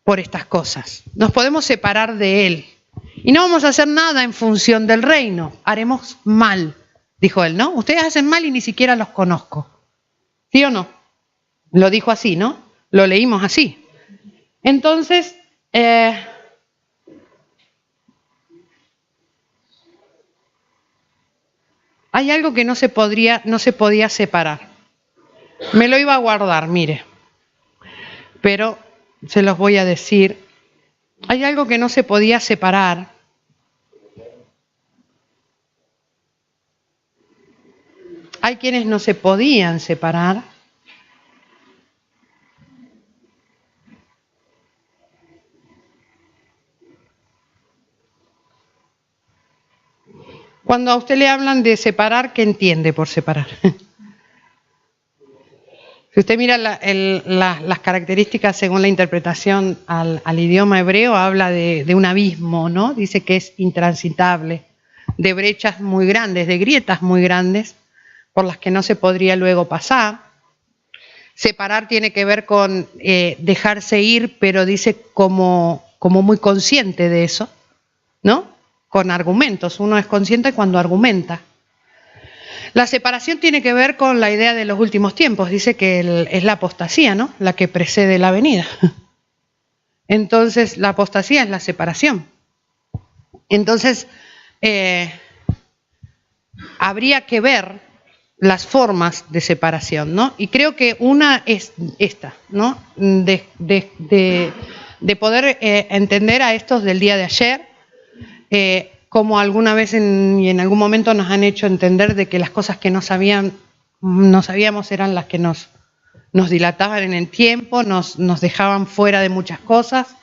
por estas cosas, nos podemos separar de Él y no vamos a hacer nada en función del reino, haremos mal, dijo Él, ¿no? Ustedes hacen mal y ni siquiera los conozco, ¿sí o no? Lo dijo así, ¿no? Lo leímos así. Entonces, hay algo que no se podía separar. Me lo iba a guardar, mire, pero se los voy a decir. Hay algo que no se podía separar. Hay quienes no se podían separar. Cuando a usted le hablan de separar, ¿qué entiende por separar? Si usted mira las características según la interpretación al idioma hebreo, habla de un abismo, ¿no? Dice que es intransitable. de brechas muy grandes, de grietas muy grandes, por las que no se podría luego pasar. Separar tiene que ver con dejarse ir, pero dice como muy consciente de eso, ¿no? Con argumentos. Uno es consciente cuando argumenta. La separación tiene que ver con la idea de los últimos tiempos. Dice que es la apostasía, ¿no? La que precede la venida. Entonces, la apostasía es la separación. Entonces, habría que ver las formas de separación, ¿no? Y creo que una es esta, ¿no? De poder entender a estos del día de ayer, como alguna vez y en algún momento nos han hecho entender de que las cosas que no sabíamos eran las que nos dilataban en el tiempo, nos dejaban fuera de muchas cosas,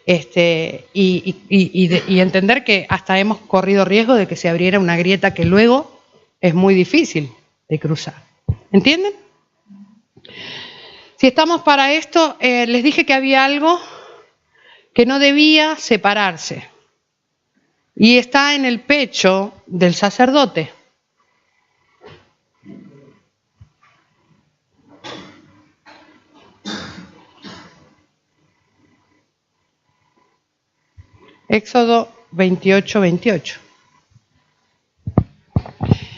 y entender que hasta hemos corrido riesgo de que se abriera una grieta que luego es muy difícil de cruzar. ¿Entienden? Si estamos para esto, les dije que había algo que no debía separarse. Y está en el pecho del sacerdote. Éxodo 28:28.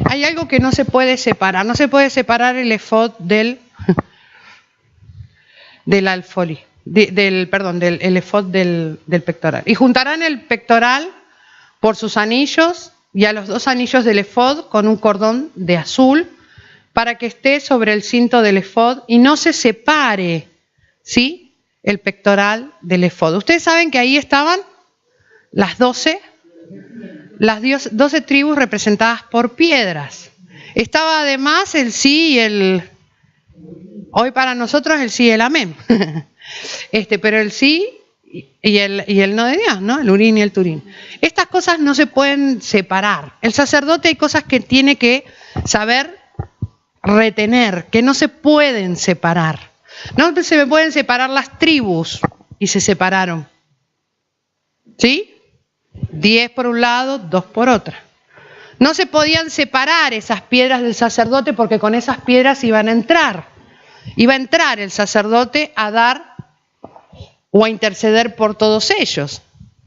Hay algo que no se puede separar. No se puede separar el efod del alfolí, del efod del pectoral. Y juntarán el pectoral por sus anillos y a los 2 anillos del efod con un cordón de azul para que esté sobre el cinto del efod y no se separe, ¿sí?, el pectoral del efod. Ustedes saben que ahí estaban las 12 tribus representadas por piedras. Estaba además el sí y hoy para nosotros el sí y el amén. Pero el sí y el no de Dios, ¿no? El urín y el turín. Estas cosas no se pueden separar. El sacerdote hay cosas que tiene que saber retener, que no se pueden separar. No se pueden separar las tribus y se separaron. ¿Sí? 10 por un lado, 2 por otra. No se podían separar esas piedras del sacerdote porque con esas piedras iban a entrar. Iba a entrar el sacerdote a dar o a interceder por todos ellos.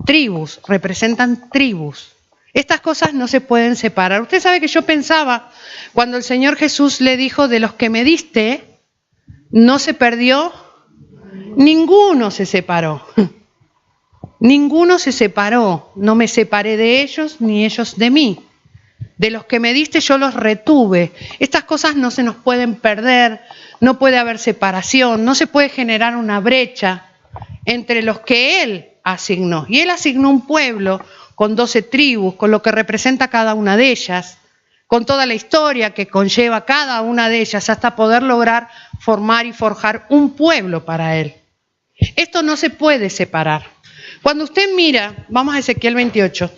Tribus, representan tribus. Estas cosas no se pueden separar. Usted sabe que yo pensaba, cuando el Señor Jesús le dijo, de los que me diste, no se perdió, ninguno se separó. Ninguno se separó, no me separé de ellos ni ellos de mí. De los que me diste yo los retuve. Estas cosas no se nos pueden perder, no puede haber separación, no se puede generar una brecha entre los que Él asignó. Y Él asignó un pueblo con 12 tribus, con lo que representa cada una de ellas, con toda la historia que conlleva cada una de ellas, hasta poder lograr formar y forjar un pueblo para Él. Esto no se puede separar. Cuando usted mira, vamos a Ezequiel 28,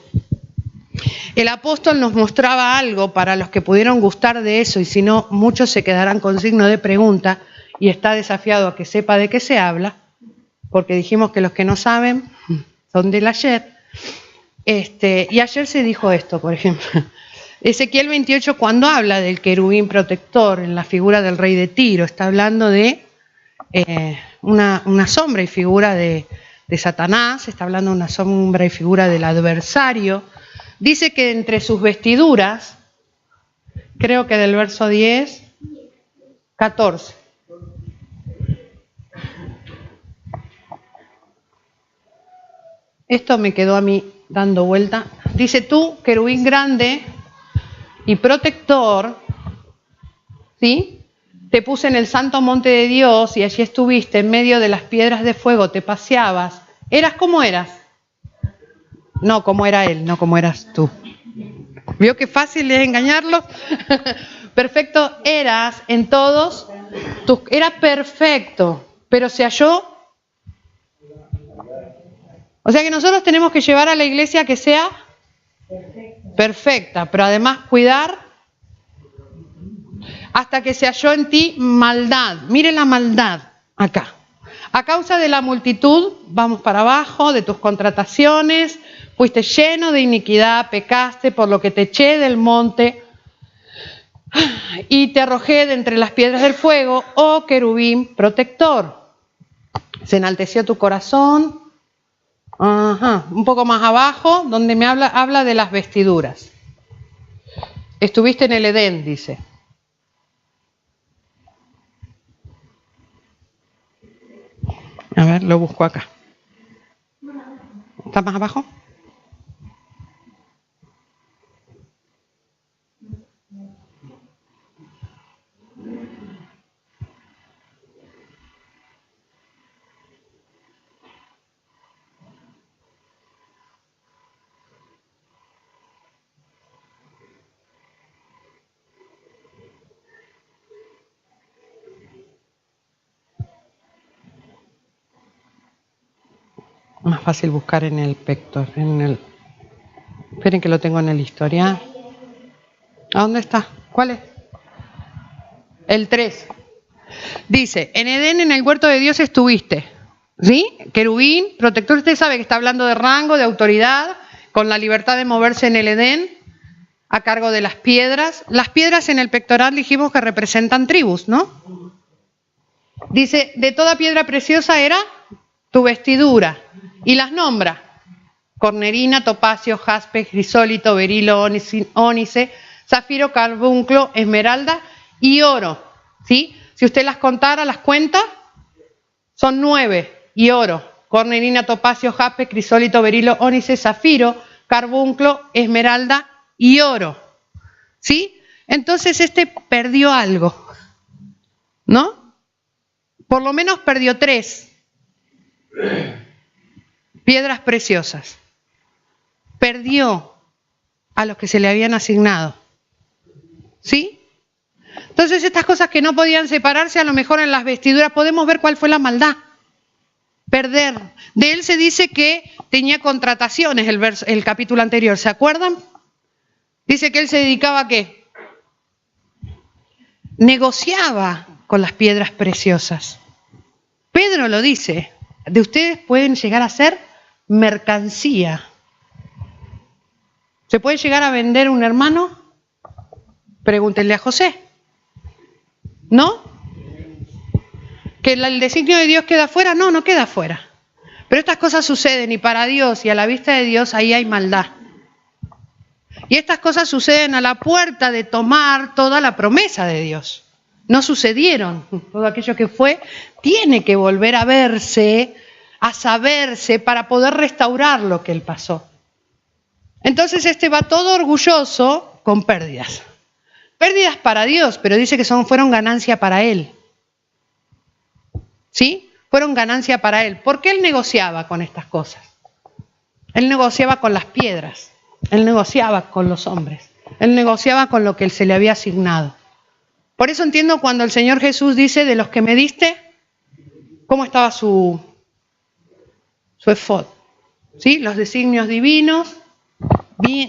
el apóstol nos mostraba algo para los que pudieron gustar de eso, y si no, muchos se quedarán con signo de pregunta, y está desafiado a que sepa de qué se habla, porque dijimos que los que no saben son del ayer. Y ayer se dijo esto, por ejemplo. Ezequiel 28, cuando habla del querubín protector en la figura del rey de Tiro, está hablando de una sombra y figura de Satanás, está hablando de una sombra y figura del adversario. Dice que entre sus vestiduras, creo que del verso 10, 14. Esto me quedó a mí dando vuelta. Dice: tú, querubín grande y protector, ¿sí?, te puse en el santo monte de Dios y allí estuviste en medio de las piedras de fuego, te paseabas. ¿Eras como eras? No, como era Él, no como eras tú. ¿Vio qué fácil es engañarlos? Perfecto eras en todos. Era perfecto, pero se halló. O sea que nosotros tenemos que llevar a la iglesia que sea perfecta, pero además cuidar hasta que se halló en ti maldad. Mire la maldad acá. A causa de la multitud, vamos para abajo, de tus contrataciones, fuiste lleno de iniquidad, pecaste, por lo que te eché del monte y te arrojé de entre las piedras del fuego, oh querubín protector. Se enalteció tu corazón. Un poco más abajo, donde me habla de las vestiduras. Estuviste en el Edén, dice. A ver, lo busco acá. ¿Está más abajo? Más fácil buscar en el pector, esperen que lo tengo en el historial. ¿A dónde está? ¿Cuál es? El 3. Dice, en Edén, en el huerto de Dios estuviste. ¿Sí? Querubín, protector. Usted sabe que está hablando de rango, de autoridad, con la libertad de moverse en el Edén, a cargo de las piedras. Las piedras en el pectoral dijimos que representan tribus, ¿no? Dice, de toda piedra preciosa era tu vestidura. Y las nombra: cornerina, topacio, jaspe, crisólito, berilo, ónice, zafiro, carbunclo, esmeralda y oro. ¿Sí? Si usted las contara, las cuenta, son 9. Y oro: cornerina, topacio, jaspe, crisólito, berilo, ónice, zafiro, carbunclo, esmeralda y oro. ¿Sí? Entonces perdió algo, ¿no? Por lo menos perdió 3 piedras preciosas. Perdió a los que se le habían asignado. ¿Sí? Entonces estas cosas que no podían separarse, a lo mejor en las vestiduras podemos ver cuál fue la maldad. Perder. De él se dice que tenía contrataciones, el capítulo anterior, ¿se acuerdan? Dice que él se dedicaba ¿a qué? Negociaba con las piedras preciosas. Pedro lo dice, de ustedes pueden llegar a ser mercancía. ¿Se puede llegar a vender un hermano? Pregúntenle a José. ¿No? ¿Que el designio de Dios queda fuera? No, no queda fuera. Pero estas cosas suceden y para Dios y a la vista de Dios ahí hay maldad. Y estas cosas suceden a la puerta de tomar toda la promesa de Dios. No sucedieron. Todo aquello que fue tiene que volver a verse, a saberse para poder restaurar lo que él pasó. Entonces va todo orgulloso con pérdidas. Pérdidas para Dios, pero dice que fueron ganancia para él. ¿Sí? Fueron ganancia para él. ¿Por qué él negociaba con estas cosas? Él negociaba con las piedras. Él negociaba con los hombres. Él negociaba con lo que se le había asignado. Por eso entiendo cuando el Señor Jesús dice, de los que me diste, ¿cómo estaba su efod? ¿Sí? Los designios divinos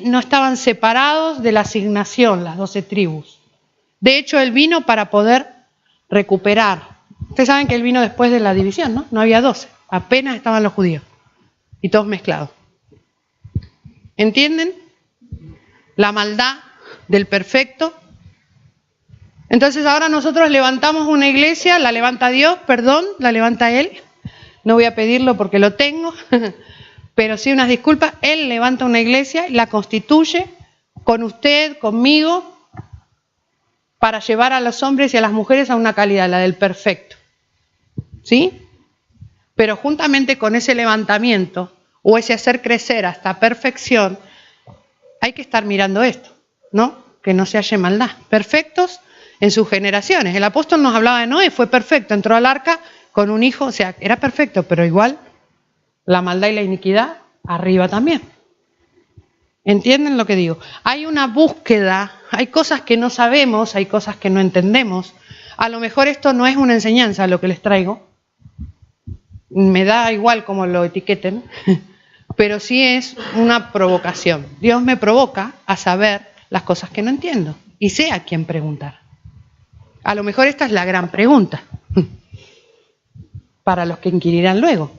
no estaban separados de la asignación, las 12 tribus. De hecho, él vino para poder recuperar. Ustedes saben que él vino después de la división, ¿no? No había 12, apenas estaban los judíos y todos mezclados. ¿Entienden? La maldad del perfecto. Entonces ahora nosotros levantamos una iglesia, la levanta Dios, la levanta Él. No voy a pedirlo porque lo tengo, pero sí unas disculpas. Él levanta una iglesia, la constituye con usted, conmigo, para llevar a los hombres y a las mujeres a una calidad, la del perfecto. ¿Sí? Pero juntamente con ese levantamiento o ese hacer crecer hasta perfección, hay que estar mirando esto, ¿no? Que no se halle maldad. Perfectos en sus generaciones. El apóstol nos hablaba de Noé, fue perfecto, entró al arca con un hijo, o sea, era perfecto, pero igual la maldad y la iniquidad arriba también. ¿Entienden lo que digo? Hay una búsqueda, hay cosas que no sabemos, hay cosas que no entendemos. A lo mejor esto no es una enseñanza lo que les traigo, me da igual cómo lo etiqueten, pero sí es una provocación. Dios me provoca a saber las cosas que no entiendo y sé a quién preguntar. A lo mejor esta es la gran pregunta para los que inquirirán luego,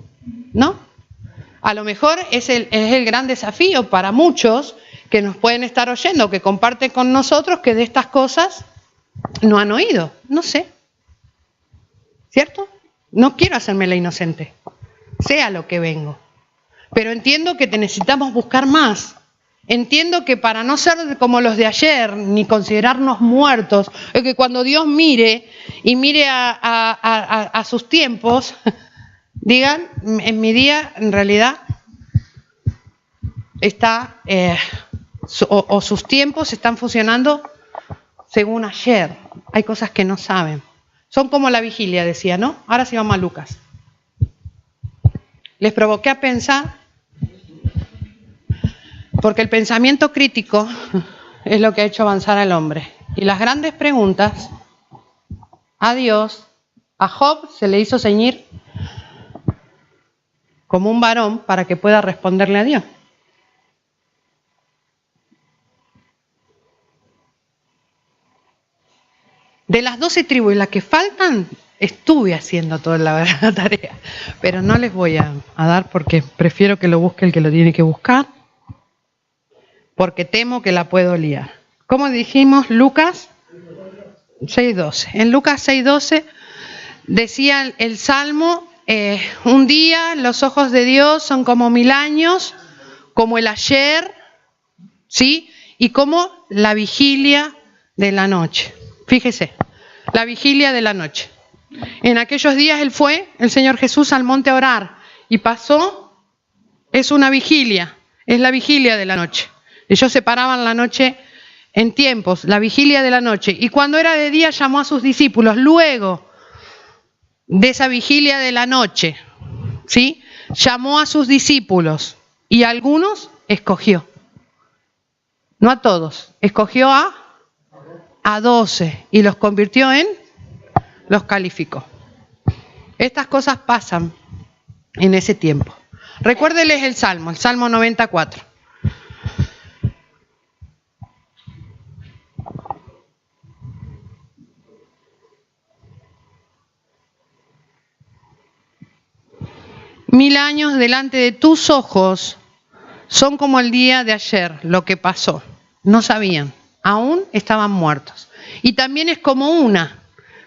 ¿no? A lo mejor es el gran desafío para muchos que nos pueden estar oyendo, que comparten con nosotros que de estas cosas no han oído. No sé. ¿Cierto? No quiero hacerme la inocente. Sé a lo que vengo. Pero entiendo que necesitamos buscar más. Entiendo que para no ser como los de ayer, ni considerarnos muertos, es que cuando Dios mire y mire a sus tiempos, digan, en mi día en realidad está, o sus tiempos están funcionando según ayer. Hay cosas que no saben. Son como la vigilia, decía, ¿no? Ahora sí vamos a Lucas. Les provoqué a pensar, porque el pensamiento crítico es lo que ha hecho avanzar al hombre. Y las grandes preguntas a Dios, a Job se le hizo ceñir como un varón para que pueda responderle a Dios. De las 12 tribus y las que faltan, estuve haciendo toda la tarea, pero no les voy a dar porque prefiero que lo busque el que lo tiene que buscar, porque temo que la puedo liar. Como dijimos, Lucas 6:12. En Lucas 6:12 decía el Salmo, un día los ojos de Dios son como 1000 años, como el ayer, ¿sí? Y como la vigilia de la noche. Fíjese, la vigilia de la noche. En aquellos días el Señor Jesús, al monte a orar y pasó, es una vigilia, es la vigilia de la noche. Ellos separaban la noche en tiempos, la vigilia de la noche. Y cuando era de día llamó a sus discípulos. Luego de esa vigilia de la noche, ¿sí? Llamó a sus discípulos y a algunos escogió. No a todos, escogió a 12 y los convirtió los calificó. Estas cosas pasan en ese tiempo. Recuérdeles el Salmo 94. Mil años delante de tus ojos son como el día de ayer, lo que pasó. No sabían, aún estaban muertos. Y también es como una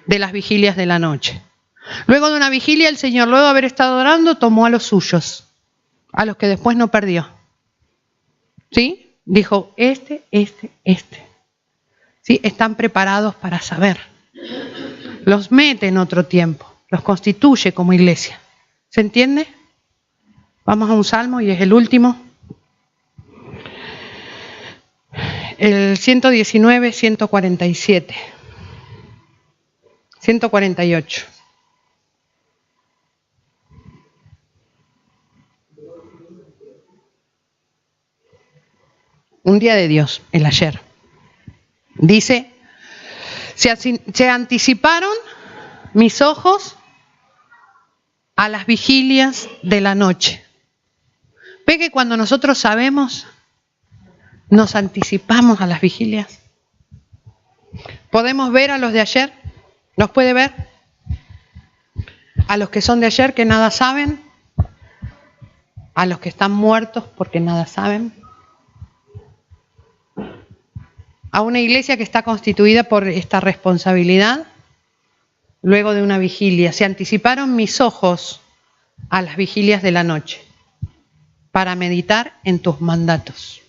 de las vigilias de la noche. Luego de una vigilia, el Señor, luego de haber estado orando, tomó a los suyos, a los que después no perdió. ¿Sí? Dijo, este. ¿Sí? Están preparados para saber. Los mete en otro tiempo, los constituye como iglesia. ¿Se entiende? Vamos a un salmo y es el último. El 119, 147. 148. Un día de Dios, el ayer. Dice, se anticiparon mis ojos a las vigilias de la noche. ¿Ve que cuando nosotros sabemos, nos anticipamos a las vigilias? ¿Podemos ver a los de ayer? ¿Los puede ver? A los que son de ayer que nada saben, a los que están muertos porque nada saben, a una iglesia que está constituida por esta responsabilidad. Luego de una vigilia, se anticiparon mis ojos a las vigilias de la noche para meditar en tus mandatos.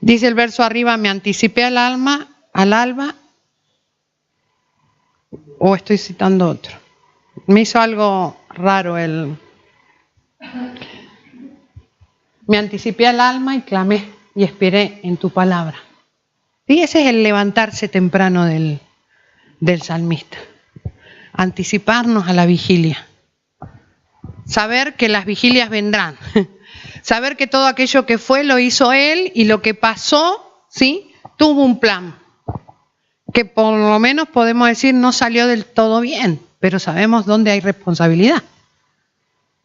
Dice el verso arriba, me anticipé al alba, o estoy citando otro. Me hizo algo raro me anticipé al alma y clamé y esperé en tu palabra. Y ese es el levantarse temprano del salmista. Anticiparnos a la vigilia. Saber que las vigilias vendrán. Saber que todo aquello que fue lo hizo Él y lo que pasó, ¿sí? Tuvo un plan. Que por lo menos podemos decir no salió del todo bien, pero sabemos dónde hay responsabilidad.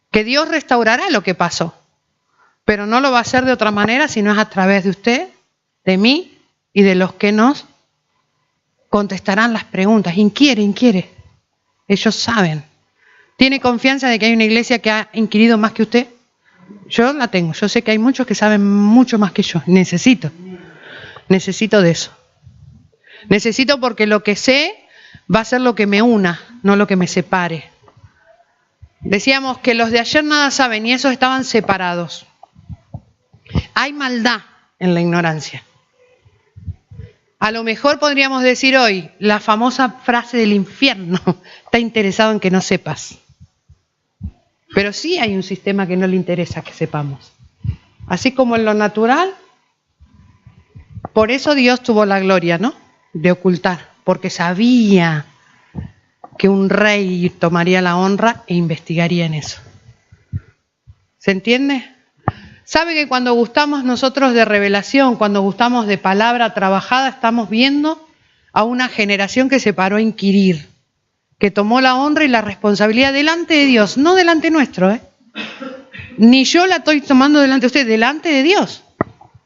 Que Dios restaurará lo que pasó, pero no lo va a hacer de otra manera si no es a través de usted, de mí y de los que nos contestarán las preguntas. Inquiere. Ellos saben. ¿Tiene confianza de que hay una iglesia que ha inquirido más que usted? Yo la tengo. Yo sé que hay muchos que saben mucho más que yo. Necesito de eso. Necesito porque lo que sé va a ser lo que me una, no lo que me separe. Decíamos que los de ayer nada saben y esos estaban separados. Hay maldad en la ignorancia. A lo mejor podríamos decir hoy la famosa frase del infierno, está interesado en que no sepas. Pero sí hay un sistema que no le interesa que sepamos. Así como en lo natural, por eso Dios tuvo la gloria, ¿no? De ocultar, porque sabía que un rey tomaría la honra e investigaría en eso. ¿Se entiende? ¿Sabe que cuando gustamos nosotros de revelación, cuando gustamos de palabra trabajada, estamos viendo a una generación que se paró a inquirir, que tomó la honra y la responsabilidad delante de Dios, no delante nuestro, Ni yo la estoy tomando delante de usted, delante de Dios.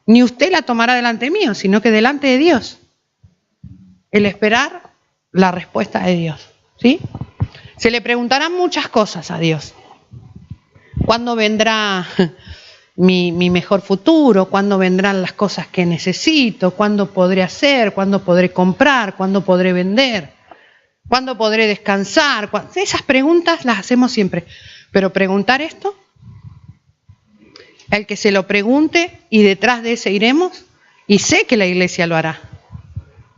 Ni usted la tomará delante mío, sino que delante de Dios. El esperar la respuesta de Dios, ¿sí? Se le preguntarán muchas cosas a Dios. ¿Cuándo vendrá mi mejor futuro? ¿Cuándo vendrán las cosas que necesito? ¿Cuándo podré hacer? ¿Cuándo podré comprar? ¿Cuándo podré vender? ¿Cuándo podré descansar? Esas preguntas las hacemos siempre. Pero preguntar esto, el que se lo pregunte y detrás de ese iremos, y sé que la iglesia lo hará.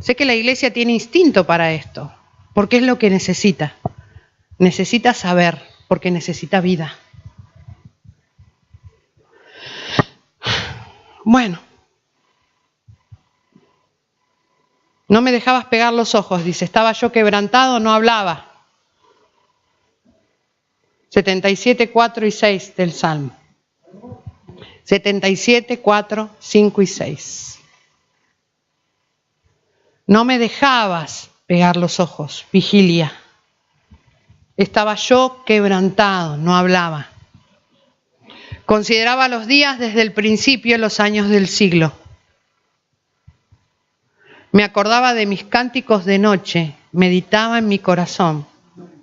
Sé que la iglesia tiene instinto para esto, porque es lo que necesita. Necesita saber, porque necesita vida. Bueno, no me dejabas pegar los ojos, dice, estaba yo quebrantado, no hablaba. 77, 4 y 6 del Salmo. 77, 4, 5 y 6. No me dejabas pegar los ojos, vigilia. Estaba yo quebrantado, no hablaba. Consideraba los días desde el principio, los años del siglo. Me acordaba de mis cánticos de noche, meditaba en mi corazón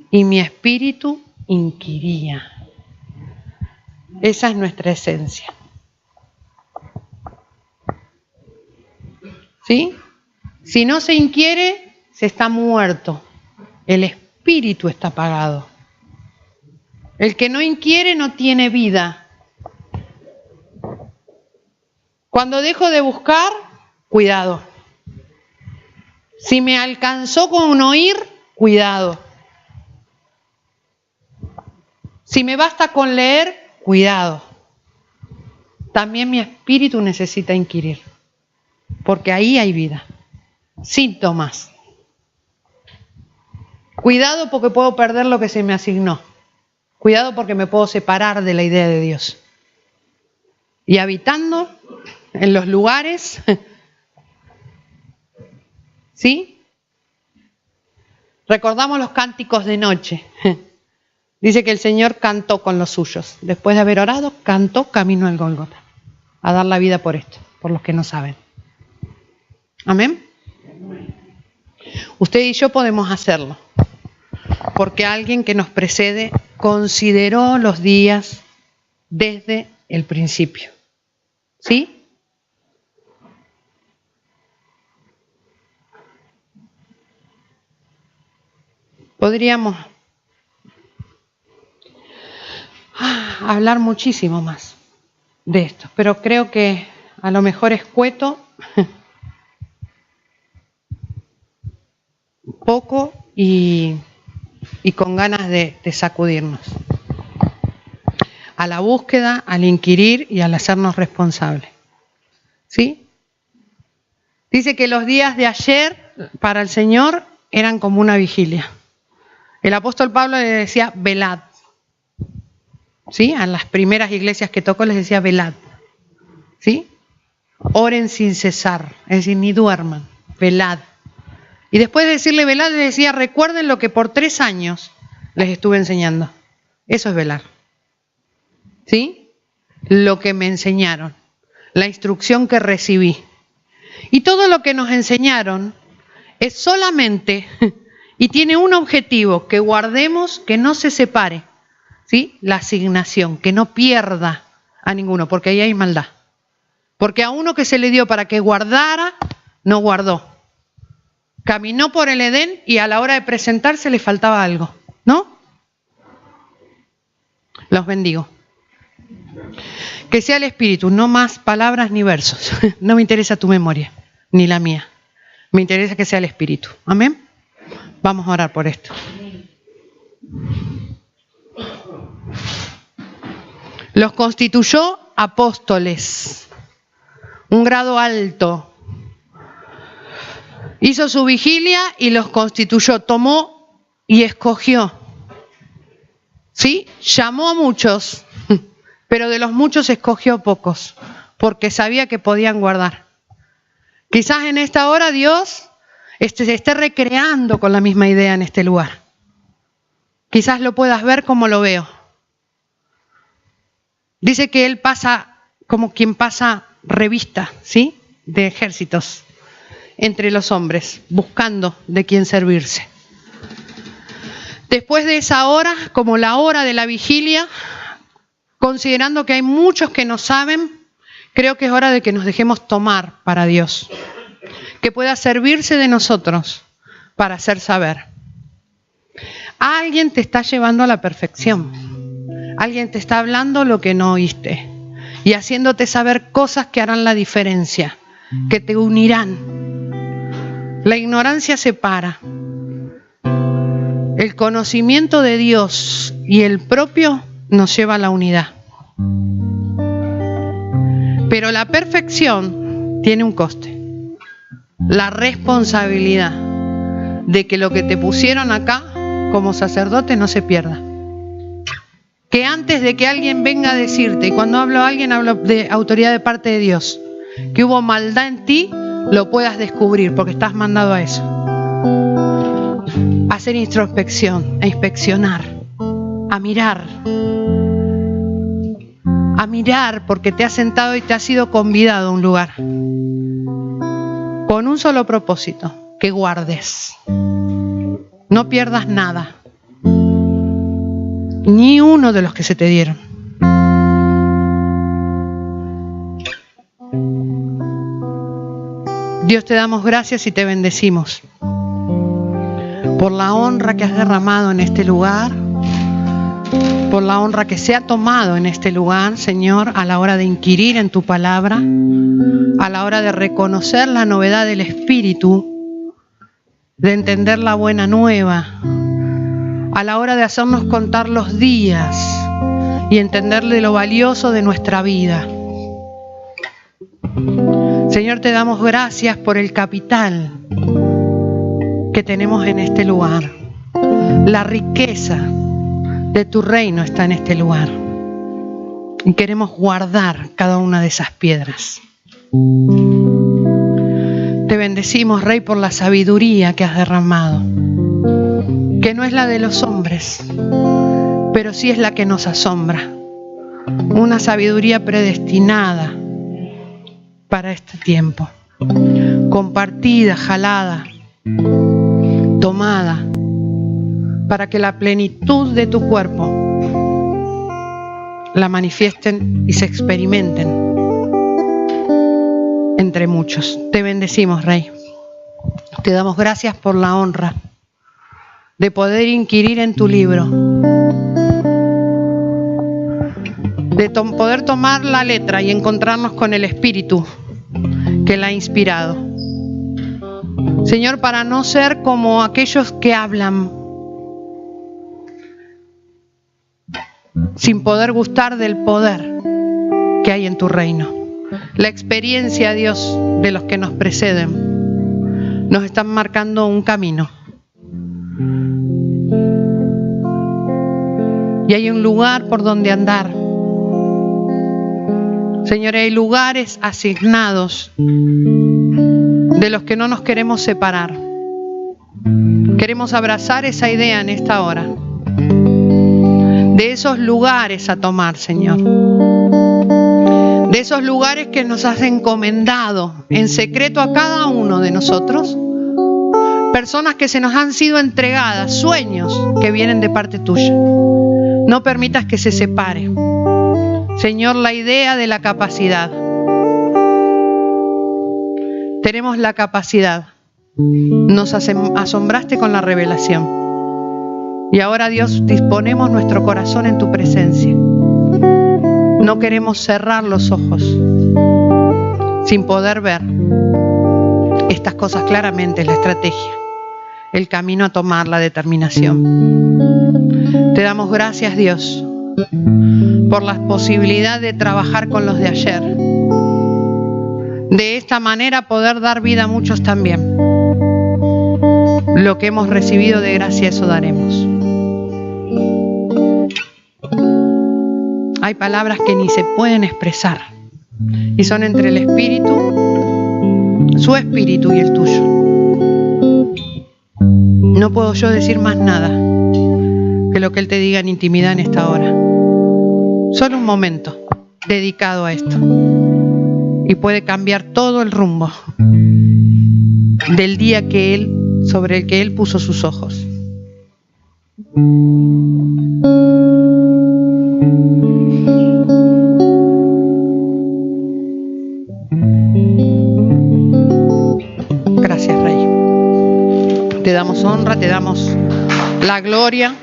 y mi espíritu inquiría. Esa es nuestra esencia. ¿Sí? Si no se inquiere, se está muerto. El espíritu está apagado. El que no inquiere no tiene vida. Cuando dejo de buscar, cuidado. Si me alcanzó con un oír, cuidado. Si me basta con leer, cuidado. También mi espíritu necesita inquirir, porque ahí hay vida. Síntomas. Cuidado porque puedo perder lo que se me asignó. Cuidado porque me puedo separar de la idea de Dios. Y habitando en los lugares, ¿sí? Recordamos los cánticos de noche. Dice que el Señor cantó con los suyos. Después de haber orado, cantó camino al Gólgota. A dar la vida por esto, por los que no saben. Amén. Usted y yo podemos hacerlo. Porque alguien que nos precede consideró los días desde el principio. ¿Sí? Podríamos hablar muchísimo más de esto, pero creo que a lo mejor escueto poco y con ganas de sacudirnos. A la búsqueda, al inquirir y al hacernos responsables. ¿Sí? Dice que los días de ayer para el Señor eran como una vigilia. El apóstol Pablo le decía velad. ¿Sí? A las primeras iglesias que tocó les decía velad. ¿Sí? Oren sin cesar, es decir, ni duerman, velad. Y después de decirle velad, les decía, recuerden lo que por 3 años les estuve enseñando. Eso es velar. ¿Sí? Lo que me enseñaron, la instrucción que recibí. Y todo lo que nos enseñaron es solamente, y tiene un objetivo, que guardemos, que no se separe, ¿sí? La asignación, que no pierda a ninguno, porque ahí hay maldad. Porque a uno que se le dio para que guardara, no guardó. Caminó por el Edén y a la hora de presentarse le faltaba algo, ¿no? Los bendigo. Que sea el Espíritu, no más palabras ni versos. No me interesa tu memoria, ni la mía. Me interesa que sea el Espíritu. Amén. Vamos a orar por esto. Los constituyó apóstoles, un grado alto. Hizo su vigilia y los constituyó, tomó y escogió. ¿Sí? Llamó a muchos, pero de los muchos escogió pocos, porque sabía que podían guardar. Quizás en esta hora Dios se esté recreando con la misma idea en este lugar. Quizás lo puedas ver como lo veo. Dice que Él pasa como quien pasa revista, ¿sí? De ejércitos entre los hombres, buscando de quién servirse. Después de esa hora, como la hora de la vigilia, considerando que hay muchos que no saben, creo que es hora de que nos dejemos tomar para Dios, que pueda servirse de nosotros para hacer saber. Alguien te está llevando a la perfección, alguien te está hablando lo que no oíste y haciéndote saber cosas que harán la diferencia, que te unirán. La ignorancia separa. El conocimiento de Dios y el propio nos lleva a la unidad. Pero la perfección tiene un coste. La responsabilidad de que lo que te pusieron acá como sacerdote no se pierda. Que antes de que alguien venga a decirte, y cuando hablo a alguien hablo de autoridad de parte de Dios, que hubo maldad en ti, lo puedas descubrir porque estás mandado a eso. A hacer introspección, a inspeccionar, a mirar porque te has sentado y te has sido convidado a un lugar con un solo propósito, que guardes, no pierdas nada, ni uno de los que se te dieron. Dios, te damos gracias y te bendecimos por la honra que has derramado en este lugar, por la honra que se ha tomado en este lugar, Señor, a la hora de inquirir en tu palabra, a la hora de reconocer la novedad del Espíritu, de entender la buena nueva, a la hora de hacernos contar los días y entenderle lo valioso de nuestra vida. Señor, te damos gracias por el capital que tenemos en este lugar. La riqueza de tu reino está en este lugar. Y queremos guardar cada una de esas piedras. Te bendecimos, Rey, por la sabiduría que has derramado. Que no es la de los hombres, pero sí es la que nos asombra. Una sabiduría predestinada para este tiempo, compartida, jalada, tomada, para que la plenitud de tu cuerpo la manifiesten y se experimenten entre muchos. Te bendecimos, Rey. Te damos gracias por la honra de poder inquirir en tu libro, de poder tomar la letra y encontrarnos con el Espíritu que la ha inspirado. Señor, para no ser como aquellos que hablan sin poder gustar del poder que hay en tu reino. La experiencia, Dios, de los que nos preceden nos están marcando un camino. Y hay un lugar por donde andar. Señor, hay lugares asignados de los que no nos queremos separar. Queremos abrazar esa idea en esta hora. De esos lugares a tomar, Señor. de esos lugares que nos has encomendado en secreto a cada uno de nosotros, personas que se nos han sido entregadas, sueños que vienen de parte tuya. No permitas que se separe, Señor, la idea de la capacidad. Tenemos la capacidad. Nos asombraste con la revelación. Y ahora, Dios, disponemos nuestro corazón en tu presencia. No queremos cerrar los ojos sin poder ver estas cosas claramente, la estrategia, el camino a tomar, la determinación. Te damos gracias, Dios, por la posibilidad de trabajar con los de ayer. De esta manera poder dar vida a muchos también. Lo que hemos recibido de gracia, eso daremos. Hay palabras que ni se pueden expresar y son entre el Espíritu, su Espíritu y el tuyo. No puedo yo decir más nada que lo que Él te diga en intimidad en esta hora. Solo un momento dedicado a esto y puede cambiar todo el rumbo del día sobre el que Él puso sus ojos. Gracias, Rey. Te damos honra, te damos la gloria.